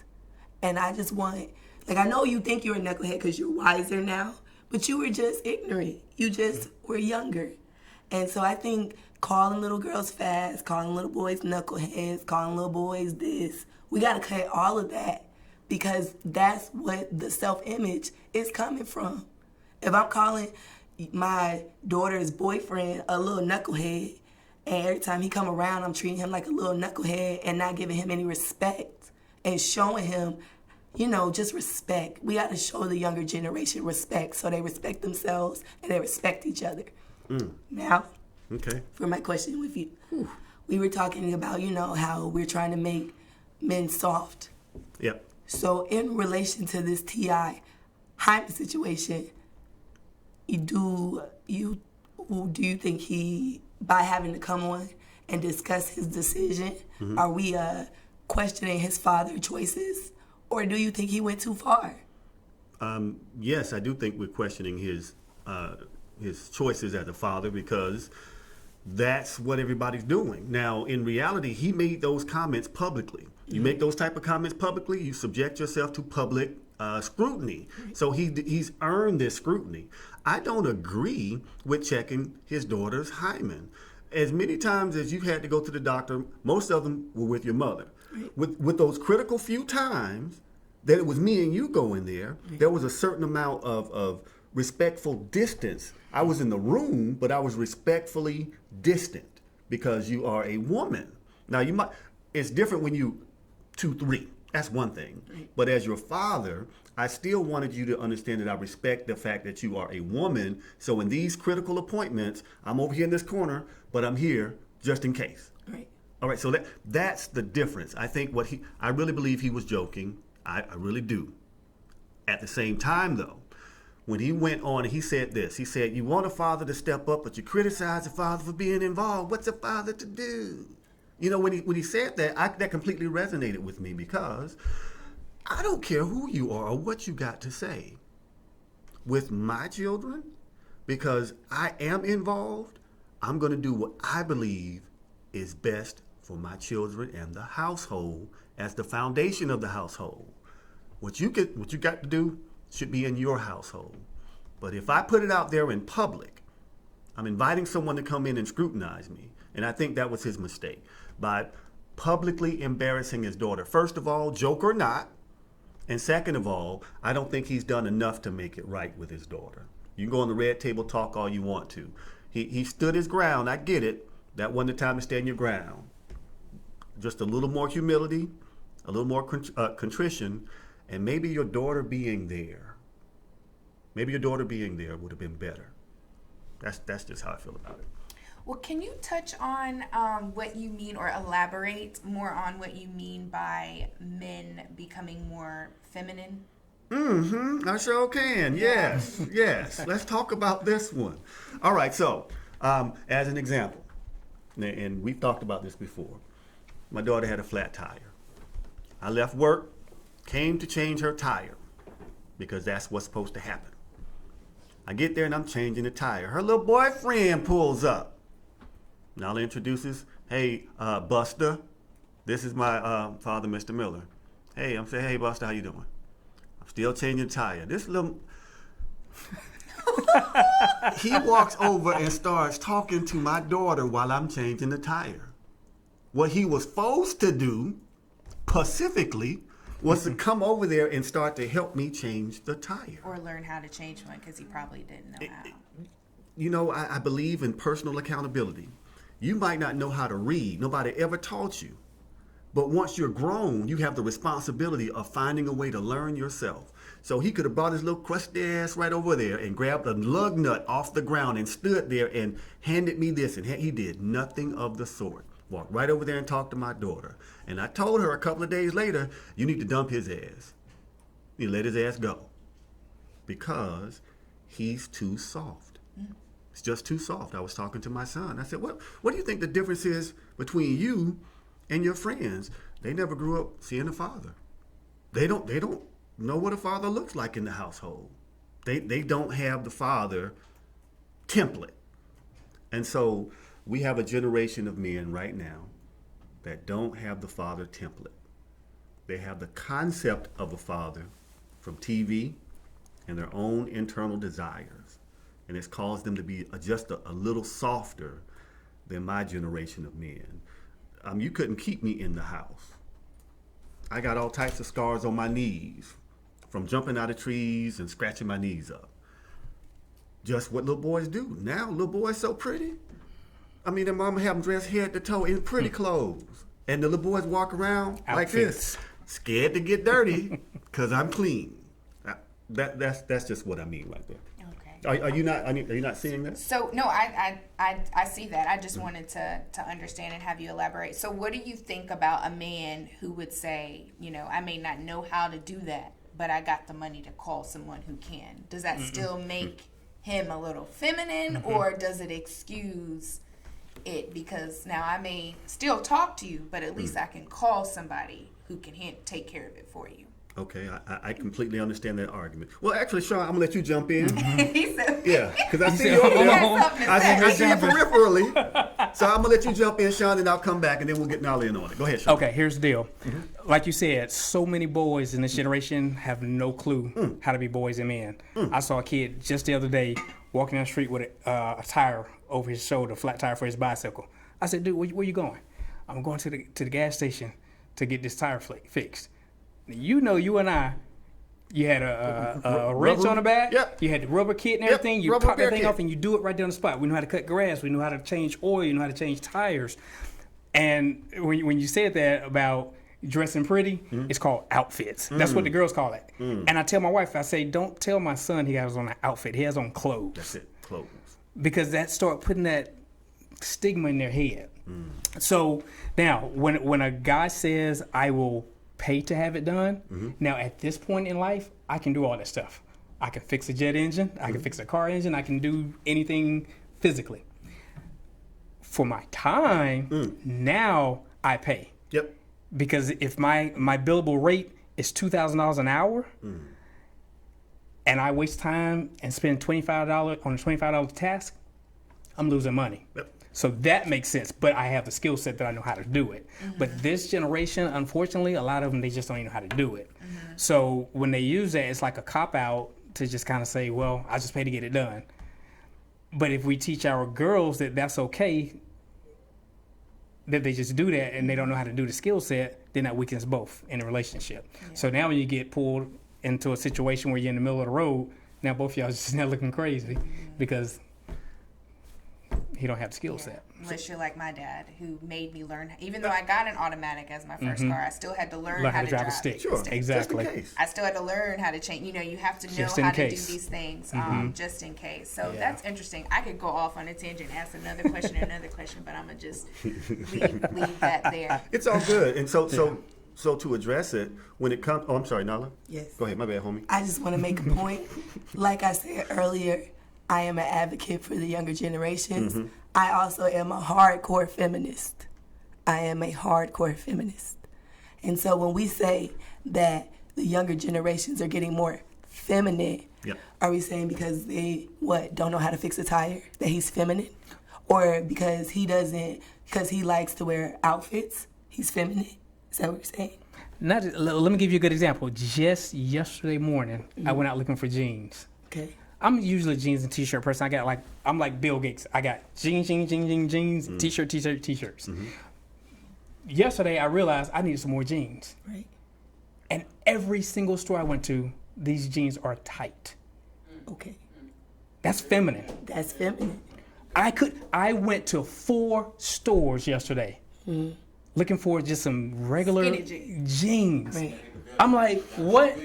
And I just want, like, I know you think you're a knucklehead because you're wiser now, but you were just ignorant. You just were younger. And so I think calling little girls fast, calling little boys knuckleheads, calling little boys this, we got to cut all of that, because that's what the self-image is coming from. If I'm calling my daughter's boyfriend a little knucklehead, and every time he come around, I'm treating him like a little knucklehead and not giving him any respect and showing him, you know, just respect. We got to show the younger generation respect so they respect themselves and they respect each other. Now, for my question with you, we were talking about, you know, how we're trying to make men soft. Yep. So in relation to this T.I. hymen situation, do you think he, by having to come on and discuss his decision, are we questioning his father choices, or do you think he went too far? Yes, I do think we're questioning his choices as a father, because that's what everybody's doing. Now, in reality, he made those comments publicly. You make those type of comments publicly, you subject yourself to public scrutiny. So he's earned this scrutiny. I don't agree with checking his daughter's hymen. As many times as you had to go to the doctor, most of them were with your mother. With those critical few times that it was me and you going there, there was a certain amount of respectful distance. I was in the room, but I was respectfully distant because you are a woman. Now, it's different when you 2-3. That's one thing. But as your father, I still wanted you to understand that I respect the fact that you are a woman. So in these critical appointments, I'm over here in this corner, but I'm here just in case. Right. All right, so that's the difference. I think I really believe he was joking. I really do. At the same time, though, when he went on and he said this, he said, you want a father to step up, but you criticize the father for being involved. What's a father to do? You know, when he said that, that completely resonated with me, because I don't care who you are or what you got to say. With my children, because I am involved, I'm going to do what I believe is best for my children and the household as the foundation of the household. What you got to do should be in your household. But if I put it out there in public, I'm inviting someone to come in and scrutinize me. And I think that was his mistake, by publicly embarrassing his daughter. First of all, joke or not. And second of all, I don't think he's done enough to make it right with his daughter. You can go on the red table talk all you want to. He stood his ground. I get it. That wasn't the time to stand your ground. Just a little more humility, a little more contrition, and maybe your daughter being there. Maybe your daughter being there would have been better. That's just how I feel about it. Well, can you touch on what you mean, or elaborate more on what you mean by men becoming more feminine? I sure can. Yes, yes. Let's talk about this one. All right, so as an example, and we've talked about this before, my daughter had a flat tire. I left work, came to change her tire, because that's what's supposed to happen. I get there and I'm changing the tire. Her little boyfriend pulls up. Nala introduces, hey, Buster, this is my father, Mr. Miller. Hey, I'm saying, hey, Buster, how you doing? I'm still changing the tire. This little... he walks over and starts talking to my daughter while I'm changing the tire. What he was supposed to do, pacifically, was to come over there and start to help me change the tire. Or learn how to change one because he probably didn't know how. You know, I believe in personal accountability. You might not know how to read. Nobody ever taught you. But once you're grown, you have the responsibility of finding a way to learn yourself. So he could have brought his little crusty ass right over there and grabbed a lug nut off the ground and stood there and handed me this. And he did nothing of the sort. Walked right over there and talked to my daughter. And I told her a couple of days later, you need to dump his ass. You let his ass go. Because he's too soft. It's just too soft. I was talking to my son. I said, what do you think the difference is between you and your friends? They never grew up seeing a father. They don't know what a father looks like in the household. They don't have the father template. And so we have a generation of men right now that don't have the father template. They have the concept of a father from TV and their own internal desires. And it's caused them to be just a little softer than my generation of men. You couldn't keep me in the house. I got all types of scars on my knees from jumping out of trees and scratching my knees up. Just what little boys do. Now, little boys so pretty. I mean, their mama have them dressed head to toe in pretty clothes. And the little boys walk around like this, scared to get dirty because I'm clean. That's just what I mean right there. Okay. Are you not seeing that? So no, I see that. I just wanted to understand and have you elaborate. So what do you think about a man who would say, you know, I may not know how to do that, but I got the money to call someone who can? Does that still make him a little feminine, or does it excuse it because now I may still talk to you, but at least I can call somebody who can take care of it for you? Okay, I completely understand that argument. Well, actually, Sean, I'm gonna let you jump in. He said, Yeah, because I see you over there. I see you Jeffery. peripherally. So I'm gonna let you jump in, Sean, and I'll come back, and then we'll get Nolly in on it. Go ahead, Sean. Okay, here's the deal. Like you said, so many boys in this generation have no clue how to be boys and men. I saw a kid just the other day walking down the street with a tire over his shoulder, a flat tire for his bicycle. I said, dude, where you going? I'm going to the gas station to get this tire fixed. You know, you and I, you had a wrench on the back. Yep. You had the rubber kit and everything. You rubber pop that thing kit off and you do it right there on the spot. We know how to cut grass. We know how to change oil. You know how to change tires. And when you said that about dressing pretty, it's called outfits. That's what the girls call it. And I tell my wife, I say, don't tell my son he has on an outfit. He has on clothes. That's it, clothes. Because that start putting that stigma in their head. So now, when a guy says, I will pay to have it done, now at this point in life, I can do all that stuff. I can fix a jet engine. I can fix a car engine. I can do anything physically. For my time, now I pay. Yep. Because if my billable rate is $2,000 an hour, and I waste time and spend $25 on a $25 task, I'm losing money. Yep. So that makes sense, but I have the skill set that I know how to do it. But this generation, unfortunately, a lot of them, they just don't even know how to do it. So when they use that, it's like a cop-out to just kind of say, well, I just pay to get it done. But if we teach our girls that that's okay, that they just do that and they don't know how to do the skill set, then that weakens both in a relationship. So now when you get pulled into a situation where you're in the middle of the road, now both of y'all just now looking crazy because he don't have the skill set. Unless you're like my dad, who made me learn. Even though I got an automatic as my first car, I still had to learn how to drive a stick. Sure, Exactly. just in case. I still had to learn how to change. You know, you have to know Just in how case. to do these things just in case. So that's interesting. I could go off on a tangent, ask another question and another question, but I'm going to just leave that there. It's all good. And so to address it, when it comes, I'm sorry, Nala? Yes. Go ahead, my bad, homie. I just want to make a point. Like I said earlier, I am an advocate for the younger generations. I also am a hardcore feminist. I am a hardcore feminist. And so when we say that the younger generations are getting more feminine, are we saying because they, don't know how to fix a tire, that he's feminine? Or because he likes to wear outfits, he's feminine? Is that what you're saying? Let me give you a good example. Just yesterday morning, I went out looking for jeans. Okay. I'm usually a jeans and t-shirt person. I'm like Bill Gates. I got jeans, t-shirt, t-shirts. Yesterday I realized I needed some more jeans. Right. And every single store I went to, these jeans are tight. Okay. That's feminine. That's feminine. I went to 4 stores yesterday looking for just some regular jeans. Right. I'm like, what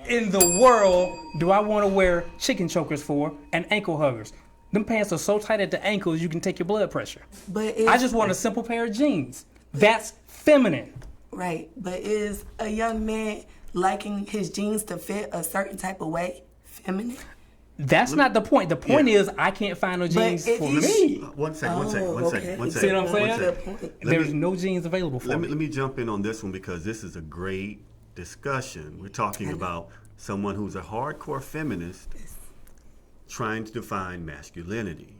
in the world do I want to wear chicken chokers for and ankle huggers? Them pants are so tight at the ankles you can take your blood pressure. But I just want a simple pair of jeans. That's feminine. Right. But is a young man liking his jeans to fit a certain type of way feminine? That's not the point. The point is I can't find no jeans for me. One second. See what I'm saying? There's no jeans available for me. Let me jump in on this one because this is a great discussion. We're talking about someone who's a hardcore feminist trying to define masculinity.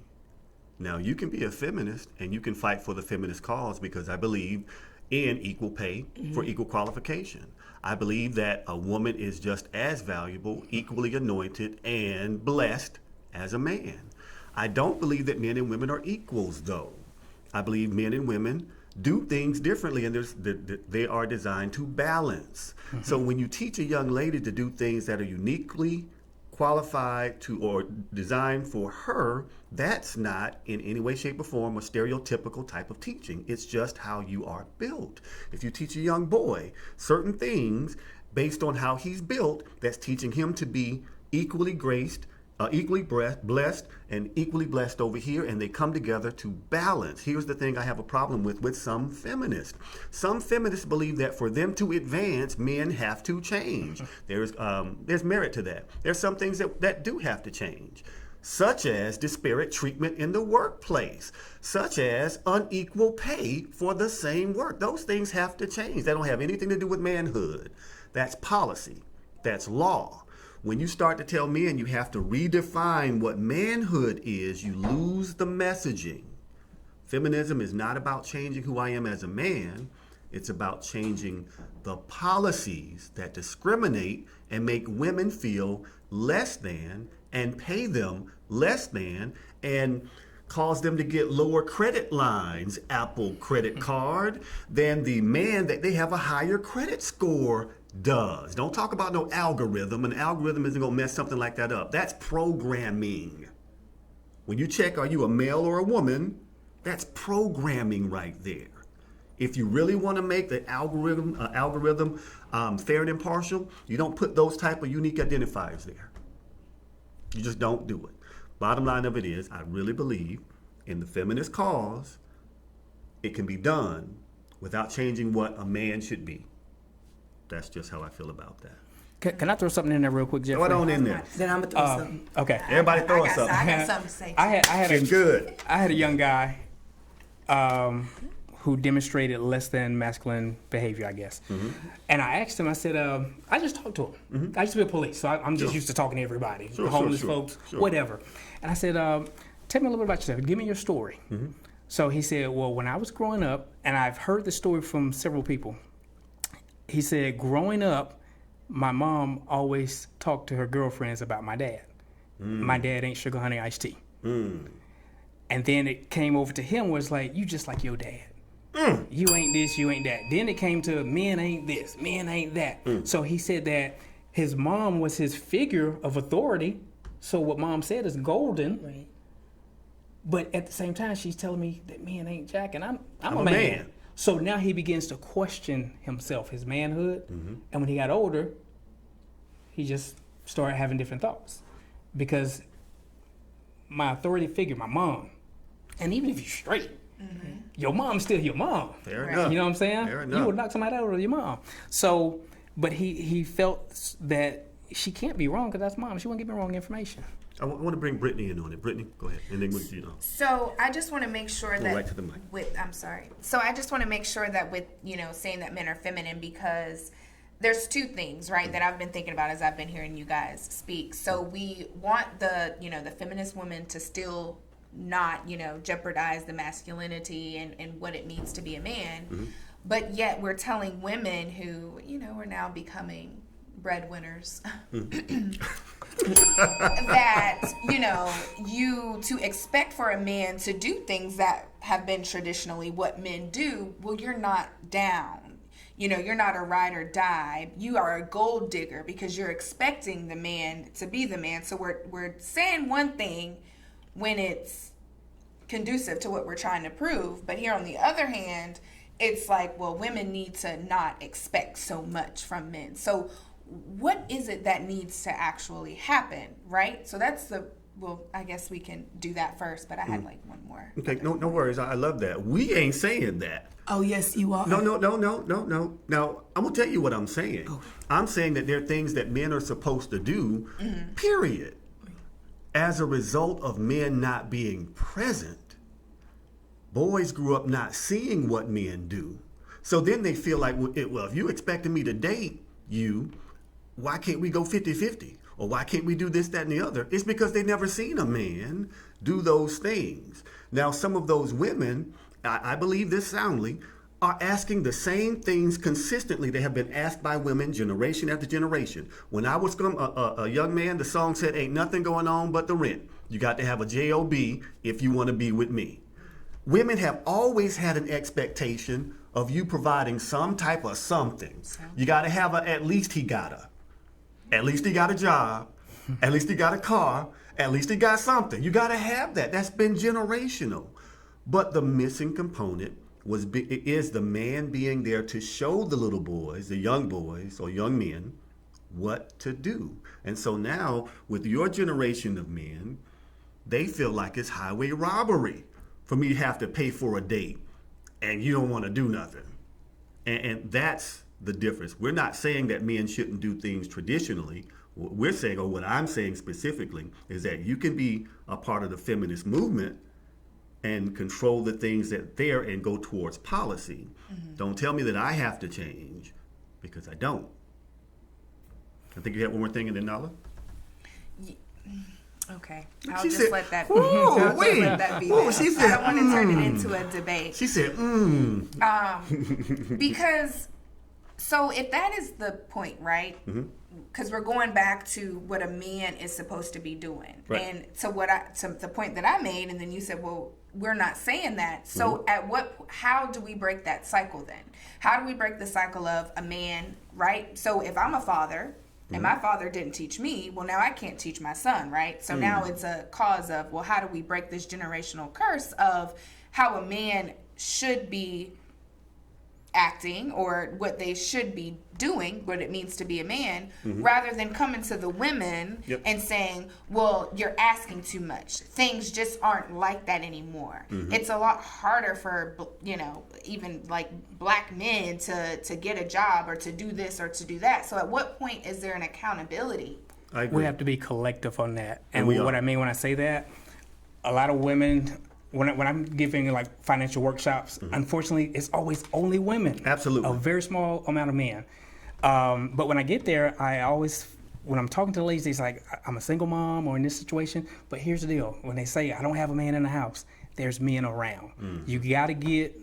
Now, you can be a feminist and you can fight for the feminist cause because I believe in equal pay for equal qualification. I believe that a woman is just as valuable, equally anointed, and blessed as a man. I don't believe that men and women are equals, though. I believe men and women do things differently, and they are designed to balance. So when you teach a young lady to do things that are uniquely qualified to or designed for her, that's not in any way, shape, or form a stereotypical type of teaching. It's just how you are built. If you teach a young boy certain things based on how he's built, that's teaching him to be equally graced, equally blessed, and equally blessed over here, and they come together to balance. Here's the thing I have a problem with some feminists. Some feminists believe that for them to advance, men have to change. There's merit to that. There's some things that do have to change, such as disparate treatment in the workplace, such as unequal pay for the same work. Those things have to change. They don't have anything to do with manhood. That's policy. That's law. When you start to tell men you have to redefine what manhood is, you lose the messaging. Feminism is not about changing who I am as a man. It's about changing the policies that discriminate and make women feel less than and pay them less than and cause them to get lower credit lines, Apple credit card, than the man that they have a higher credit score does. Don't talk about no algorithm. An algorithm isn't going to mess something like that up. That's programming. When you check, are you a male or a woman? That's programming right there. If you really want to make the algorithm fair and impartial, you don't put those type of unique identifiers there. You just don't do it. Bottom line of it is, I really believe in the feminist cause. It can be done without changing what a man should be. That's just how I feel about that. Can I throw something in there real quick, Jeffery? Throw it on in there. Then I'm gonna throw something. Okay. Everybody throwing something. I got something to say. I had Good. I had a young guy who demonstrated less than masculine behavior, I guess. And I asked him, I said, I just talked to him. I used to be a police, so I'm just used to talking to everybody, homeless folks, whatever. And I said, tell me a little bit about yourself. Give me your story. So he said, well, when I was growing up, and I've heard the story from several people, he said, growing up, my mom always talked to her girlfriends about my dad. My dad ain't sugar, honey, iced tea. And then it came over to him was like, you just like your dad. You ain't this, you ain't that. Then it came to men ain't this, men ain't that. So he said that his mom was his figure of authority. So what mom said is golden. Right. But at the same time, she's telling me that men ain't jack, and I'm a man. So now he begins to question himself, his manhood. And when he got older, he just started having different thoughts. Because my authority figure, my mom, and even if you're straight, your mom's still your mom. Fair enough. You know what I'm saying? Fair enough. You would knock somebody out with your mom. So, but he felt that she can't be wrong because that's mom. She won't give me wrong information. I want to bring Brittani in on it. Brittani, go ahead. And then So I just want to make sure that right to the mic. I'm sorry. So I just want to make sure that with, saying that men are feminine, because there's two things, right, that I've been thinking about as I've been hearing you guys speak. So we want the feminist woman to still not, jeopardize the masculinity and what it means to be a man. But yet we're telling women who, are now becoming breadwinners. That, you to expect for a man to do things that have been traditionally what men do, well, you're not down. You're not a ride or die. You are a gold digger because you're expecting the man to be the man. So we're saying one thing when it's conducive to what we're trying to prove. But here on the other hand, it's like, well, women need to not expect so much from men. So what is it that needs to actually happen, right? So that's I guess we can do that first, but I had like one more. Okay, no worries. I love that. We ain't saying that. Oh, yes, you are. No. Now, I'm going to tell you what I'm saying. Oh. I'm saying that there are things that men are supposed to do, period. As a result of men not being present, boys grew up not seeing what men do. So then they feel like, well, if you expected me to date you, why can't we go 50-50? Or why can't we do this, that, and the other? It's because they never seen a man do those things. Now, some of those women, I believe this soundly, are asking the same things consistently. They have been asked by women generation after generation. When I was a young man, the song said, ain't nothing going on but the rent. You got to have a job if you want to be with me. Women have always had an expectation of you providing some type of something. You got to have at least he got a job, at least he got a car, at least he got something. You got to have that. That's been generational. But the missing component is the man being there to show the little boys, the young boys or young men, what to do. And so now, with your generation of men, they feel like it's highway robbery for me to have to pay for a date and you don't want to do nothing. And that's the difference. We're not saying that men shouldn't do things traditionally. What we're saying, or what I'm saying specifically, is that you can be a part of the feminist movement and control the things that there and go towards policy. Don't tell me that I have to change, because I don't. I think you had one more thing, and then Nala? Okay, I'll just let that be. Let that be. She said, I don't want to turn it into a debate. She said, Because, so if that is the point, right? Because we're going back to what a man is supposed to be doing, right. And to the point that I made, and then you said, well, we're not saying that. So how do we break that cycle then? How do we break the cycle of a man, right? So if I'm a father, and my father didn't teach me, well, now I can't teach my son, right? So now it's a cause of, well, how do we break this generational curse of how a man should be acting or what they should be doing, what it means to be a man, rather than coming to the women and saying, well, you're asking too much. Things just aren't like that anymore. It's a lot harder for, even like black men to get a job or to do this or to do that. So at what point is there an accountability? I agree. We have to be collective on that. And what I mean when I say that, a lot of women, when I'm giving like financial workshops, unfortunately, it's always only women. Absolutely. A very small amount of men. But when I get there, I always, when I'm talking to the ladies, it's like, I'm a single mom or in this situation. But here's the deal. When they say, I don't have a man in the house, there's men around. You got to get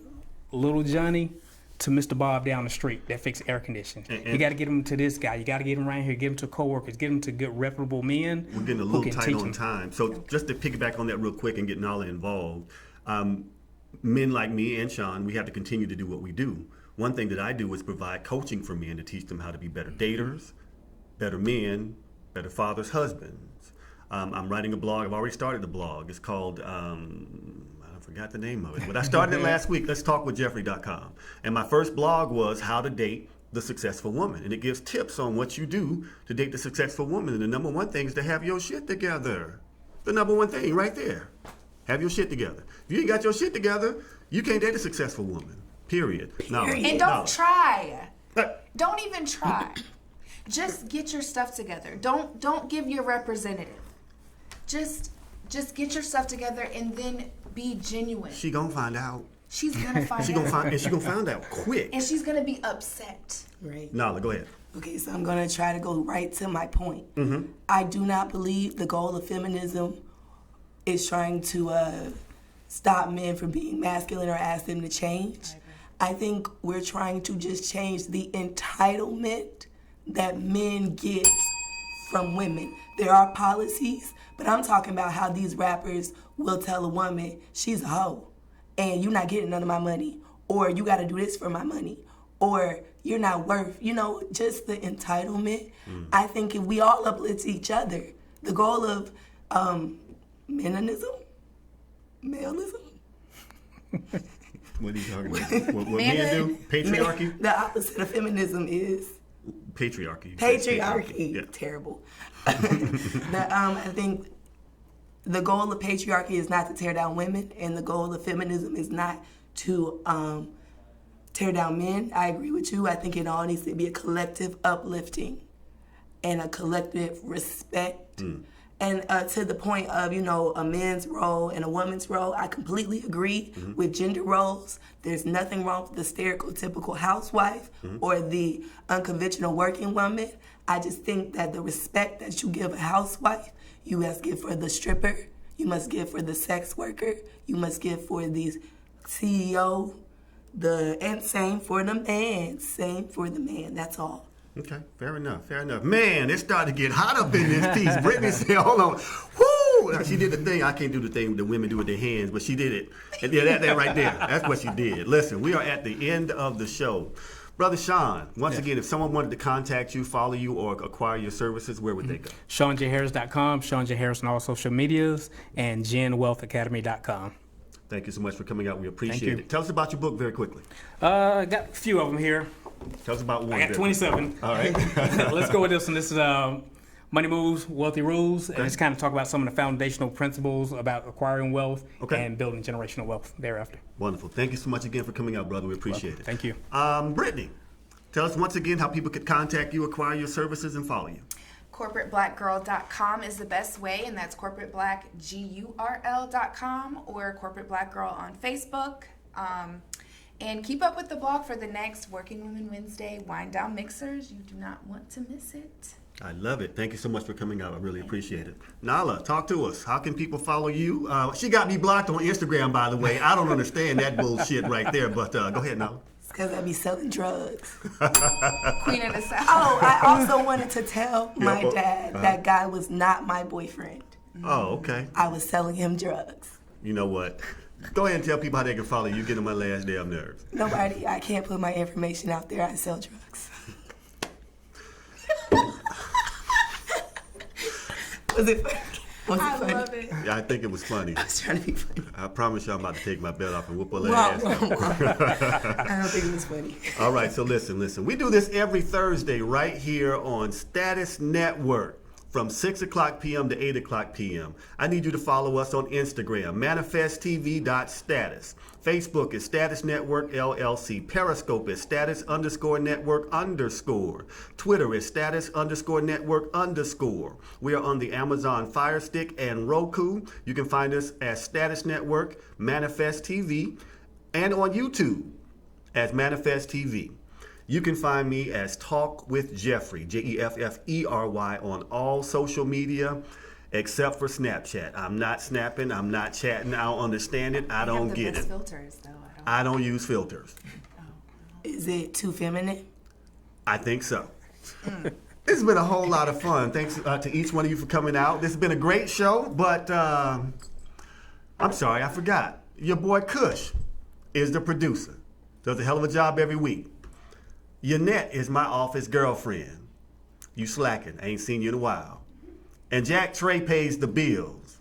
little Johnny to Mr. Bob down the street that fixes air conditioning. You got to get him to this guy. You got to get him right here. Get him to coworkers. Get him to good, reputable men. We're getting a little tight on time. So just to piggyback on that real quick and get Nala involved, men like me and Sean, we have to continue to do what we do. One thing that I do is provide coaching for men to teach them how to be better daters, better men, better fathers, husbands. I'm writing a blog. I've already started the blog. It's called... I forgot the name of it, but I started it last week. Let's talk with Jeffery.com. And my first blog was how to date the successful woman. And it gives tips on what you do to date the successful woman. And the number one thing is to have your shit together. The number one thing right there. Have your shit together. If you ain't got your shit together, you can't date a successful woman. Period. No. And don't try. Don't even try. Just get your stuff together. Don't give your representative. Just get your stuff together and then be genuine. She gonna find out. She's gonna find out. She gonna find out quick. And she's gonna be upset. Right. Nala, go ahead. Okay, so I'm gonna try to go right to my point. I do not believe the goal of feminism is trying to stop men from being masculine or ask them to change. I think we're trying to just change the entitlement that men get from women. There are policies, but I'm talking about how these rappers will tell a woman, she's a hoe, and you're not getting none of my money, or you gotta do this for my money, or you're not worth, just the entitlement. I think if we all uplift each other, the goal of maleism? What are you talking about? What men do? Patriarchy? The opposite of feminism is? Patriarchy. Patriarchy. Yeah. Terrible. I think the goal of patriarchy is not to tear down women, and the goal of feminism is not to tear down men. I agree with you. I think it all needs to be a collective uplifting and a collective respect. And to the point of, a man's role and a woman's role, I completely agree with gender roles. There's nothing wrong with the stereotypical housewife or the unconventional working woman. I just think that the respect that you give a housewife, you must give for the stripper, you must give for the sex worker, you must give for the CEO, and same for the man, that's all. Okay, fair enough. Man, it started to get hot up in this piece. Brittany said, hold on. Woo! Now, she did the thing. I can't do the thing that women do with their hands, but she did it. And yeah, that right there. That's what she did. Listen, we are at the end of the show. Brother Sean, once again, if someone wanted to contact you, follow you, or acquire your services, where would they go? SeanJHarris.com, Sean J. Harris on all social medias, and GenWealthAcademy.com. Thank you so much for coming out. We appreciate it. Tell us about your book very quickly. I got a few of them here. Tell us about one. I got 27. All right. Let's go with this one. This is Money Moves, Wealthy Rules. And it's kind of talk about some of the foundational principles about acquiring wealth and building generational wealth thereafter. Wonderful. Thank you so much again for coming out, brother. We appreciate it. Thank you. Brittany, tell us once again how people could contact you, acquire your services, and follow you. CorporateBlackGurl.com is the best way, and that's CorporateBlackGurl.com or Corporate Black Girl on Facebook. And keep up with the blog for the next Working Women Wednesday Wind Down Mixers. You do not want to miss it. I love it. Thank you so much for coming out. I really appreciate it. Nala, talk to us. How can people follow you? She got me blocked on Instagram, by the way. I don't understand that bullshit right there, but go ahead, Nala. It's because I be selling drugs. Queen of the South. Oh, I also wanted to tell my dad that guy was not my boyfriend. Oh, okay. I was selling him drugs. You know what? Go ahead and tell people how they can follow you. Get on my last damn nerves. Nobody, I can't put my information out there. I sell drugs. Was it funny? I love it. Yeah, I think it was funny. I was trying to be funny. I promise you I'm about to take my belt off and whoop her ass. I don't think it was funny. All right, so listen. We do this every Thursday right here on Status Network from 6 o'clock p.m. to 8 o'clock p.m. I need you to follow us on Instagram, manifesttv.status. Facebook is Status Network LLC. Periscope is status_network_. Twitter is status_network_. We are on the Amazon Fire Stick and Roku. You can find us as Status Network, Manifest TV, and on YouTube as Manifest TV. You can find me as Talk with Jeffery, Jeffery, on all social media except for Snapchat. I'm not snapping. I'm not chatting. I don't understand it. I don't get it. Filters, though. I don't use filters. Is it too feminine? I think so. This has been a whole lot of fun. Thanks to each one of you for coming out. This has been a great show, but I'm sorry, I forgot. Your boy Kush is the producer. Does a hell of a job every week. Yannette is my office girlfriend. You slacking. I ain't seen you in a while. And Jack Trey pays the bills.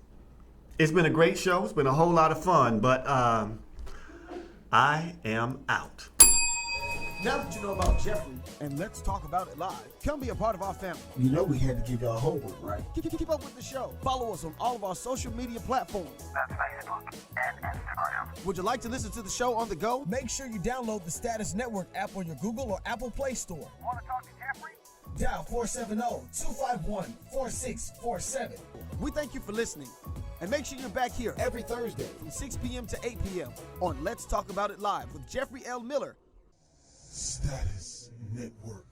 It's been a great show. It's been a whole lot of fun, but I am out. Now that you know about Jeffery, and let's talk about it live, come be a part of our family. You know we had to give y'all homework, right? Keep up with the show. Follow us on all of our social media platforms. That's Facebook and Instagram. Would you like to listen to the show on the go? Make sure you download the Status Network app on your Google or Apple Play Store. Want to talk to Jeffery? Dial 470-251-4647. We thank you for listening. And make sure you're back here every Thursday from 6 p.m. to 8 p.m. on Let's Talk About It Live with Jeffrey L. Miller. Status Network.